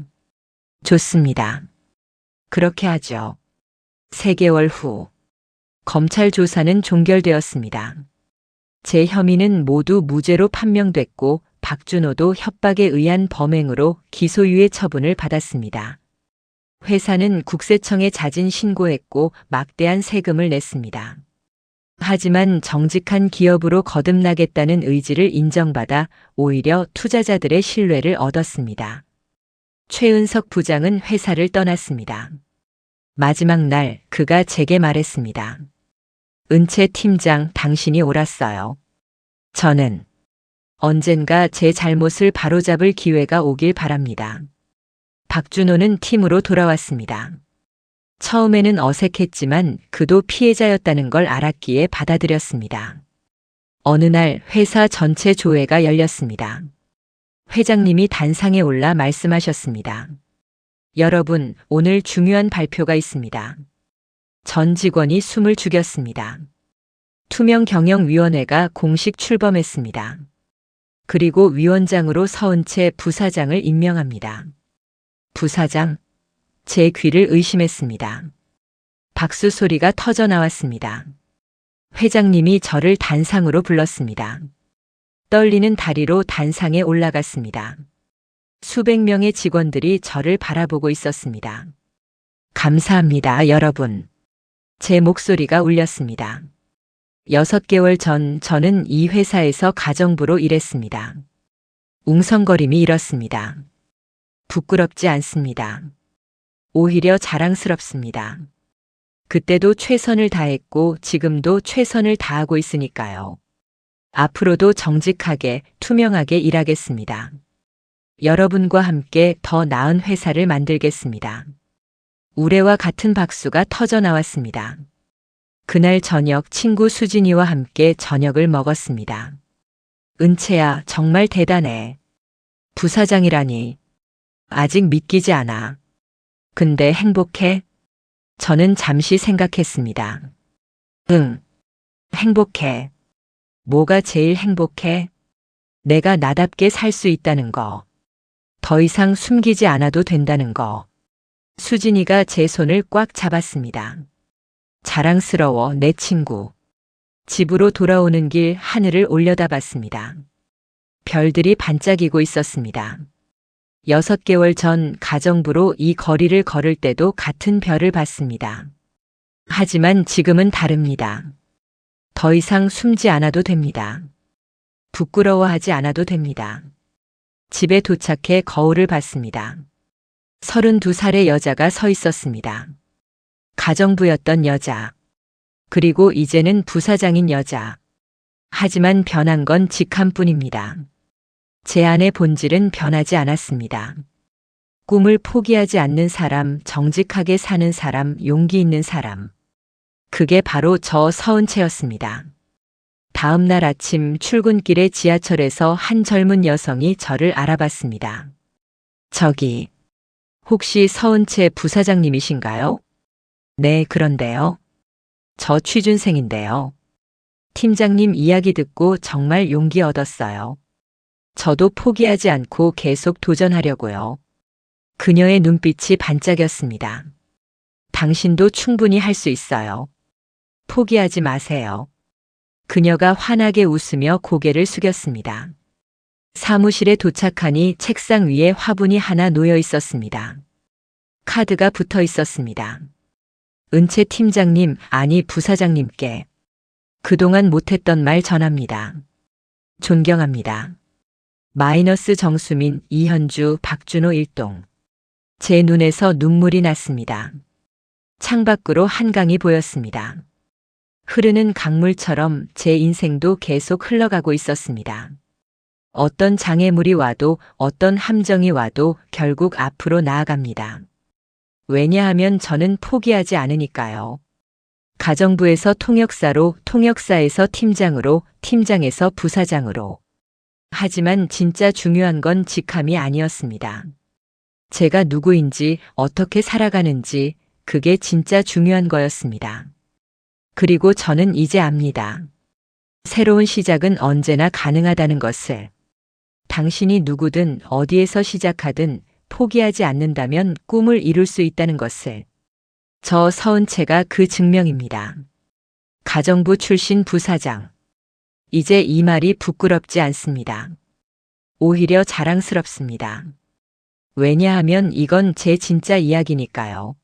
좋습니다. 그렇게 하죠. 3개월 후 검찰 조사는 종결되었습니다. 제 혐의는 모두 무죄로 판명됐고 박준호도 협박에 의한 범행으로 기소유예 처분을 받았습니다. 회사는 국세청에 자진 신고했고 막대한 세금을 냈습니다. 하지만 정직한 기업으로 거듭나겠다는 의지를 인정받아 오히려 투자자들의 신뢰를 얻었습니다. 최은석 부장은 회사를 떠났습니다. 마지막 날 그가 제게 말했습니다. 은채 팀장, 당신이 옳았어요. 저는 언젠가 제 잘못을 바로잡을 기회가 오길 바랍니다. 박준호는 팀으로 돌아왔습니다. 처음에는 어색했지만 그도 피해자였다는 걸 알았기에 받아들였습니다. 어느 날 회사 전체 조회가 열렸습니다. 회장님이 단상에 올라 말씀하셨습니다. 여러분, 오늘 중요한 발표가 있습니다. 전 직원이 숨을 죽였습니다. 투명경영위원회가 공식 출범했습니다. 그리고 위원장으로 서은채 부사장을 임명합니다. 부사장, 제 귀를 의심했습니다. 박수 소리가 터져 나왔습니다. 회장님이 저를 단상으로 불렀습니다. 떨리는 다리로 단상에 올라갔습니다. 수백 명의 직원들이 저를 바라보고 있었습니다. 감사합니다, 여러분. 제 목소리가 울렸습니다. 6개월 전 저는 이 회사에서 가정부로 일했습니다. 웅성거림이 일었습니다. 부끄럽지 않습니다. 오히려 자랑스럽습니다. 그때도 최선을 다했고 지금도 최선을 다하고 있으니까요. 앞으로도 정직하게, 투명하게 일하겠습니다. 여러분과 함께 더 나은 회사를 만들겠습니다. 우레와 같은 박수가 터져 나왔습니다. 그날 저녁 친구 수진이와 함께 저녁을 먹었습니다. 은채야, 정말 대단해. 부사장이라니. 아직 믿기지 않아. 근데 행복해? 저는 잠시 생각했습니다. 응, 행복해. 뭐가 제일 행복해? 내가 나답게 살 수 있다는 거. 더 이상 숨기지 않아도 된다는 거. 수진이가 제 손을 꽉 잡았습니다. 자랑스러워, 내 친구. 집으로 돌아오는 길 하늘을 올려다봤습니다. 별들이 반짝이고 있었습니다. 6개월 전 가정부로 이 거리를 걸을 때도 같은 별을 봤습니다. 하지만 지금은 다릅니다. 더 이상 숨지 않아도 됩니다. 부끄러워하지 않아도 됩니다. 집에 도착해 거울을 봤습니다. 32살의 여자가 서 있었습니다. 가정부였던 여자. 그리고 이제는 부사장인 여자. 하지만 변한 건 직함뿐입니다. 제 안의 본질은 변하지 않았습니다. 꿈을 포기하지 않는 사람, 정직하게 사는 사람, 용기 있는 사람. 그게 바로 저 서은채였습니다. 다음 날 아침 출근길에 지하철에서 한 젊은 여성이 저를 알아봤습니다. 저기, 혹시 서은채 부사장님이신가요? 네, 그런데요. 저 취준생인데요. 팀장님 이야기 듣고 정말 용기 얻었어요. 저도 포기하지 않고 계속 도전하려고요. 그녀의 눈빛이 반짝였습니다. 당신도 충분히 할 수 있어요. 포기하지 마세요. 그녀가 환하게 웃으며 고개를 숙였습니다. 사무실에 도착하니 책상 위에 화분이 하나 놓여 있었습니다. 카드가 붙어 있었습니다. 은채 팀장님, 아니 부사장님께 그동안 못했던 말 전합니다. 존경합니다. 마이너스 정수민, 이현주, 박준호 일동. 제 눈에서 눈물이 났습니다. 창밖으로 한강이 보였습니다. 흐르는 강물처럼 제 인생도 계속 흘러가고 있었습니다. 어떤 장애물이 와도 어떤 함정이 와도 결국 앞으로 나아갑니다. 왜냐하면 저는 포기하지 않으니까요. 가정부에서 통역사로, 통역사에서 팀장으로, 팀장에서 부사장으로. 하지만 진짜 중요한 건 직함이 아니었습니다. 제가 누구인지, 어떻게 살아가는지, 그게 진짜 중요한 거였습니다. 그리고 저는 이제 압니다. 새로운 시작은 언제나 가능하다는 것을. 당신이 누구든 어디에서 시작하든 포기하지 않는다면 꿈을 이룰 수 있다는 것을. 저 서은채가 그 증명입니다. 가정부 출신 부사장. 이제 이 말이 부끄럽지 않습니다. 오히려 자랑스럽습니다. 왜냐하면 이건 제 진짜 이야기니까요.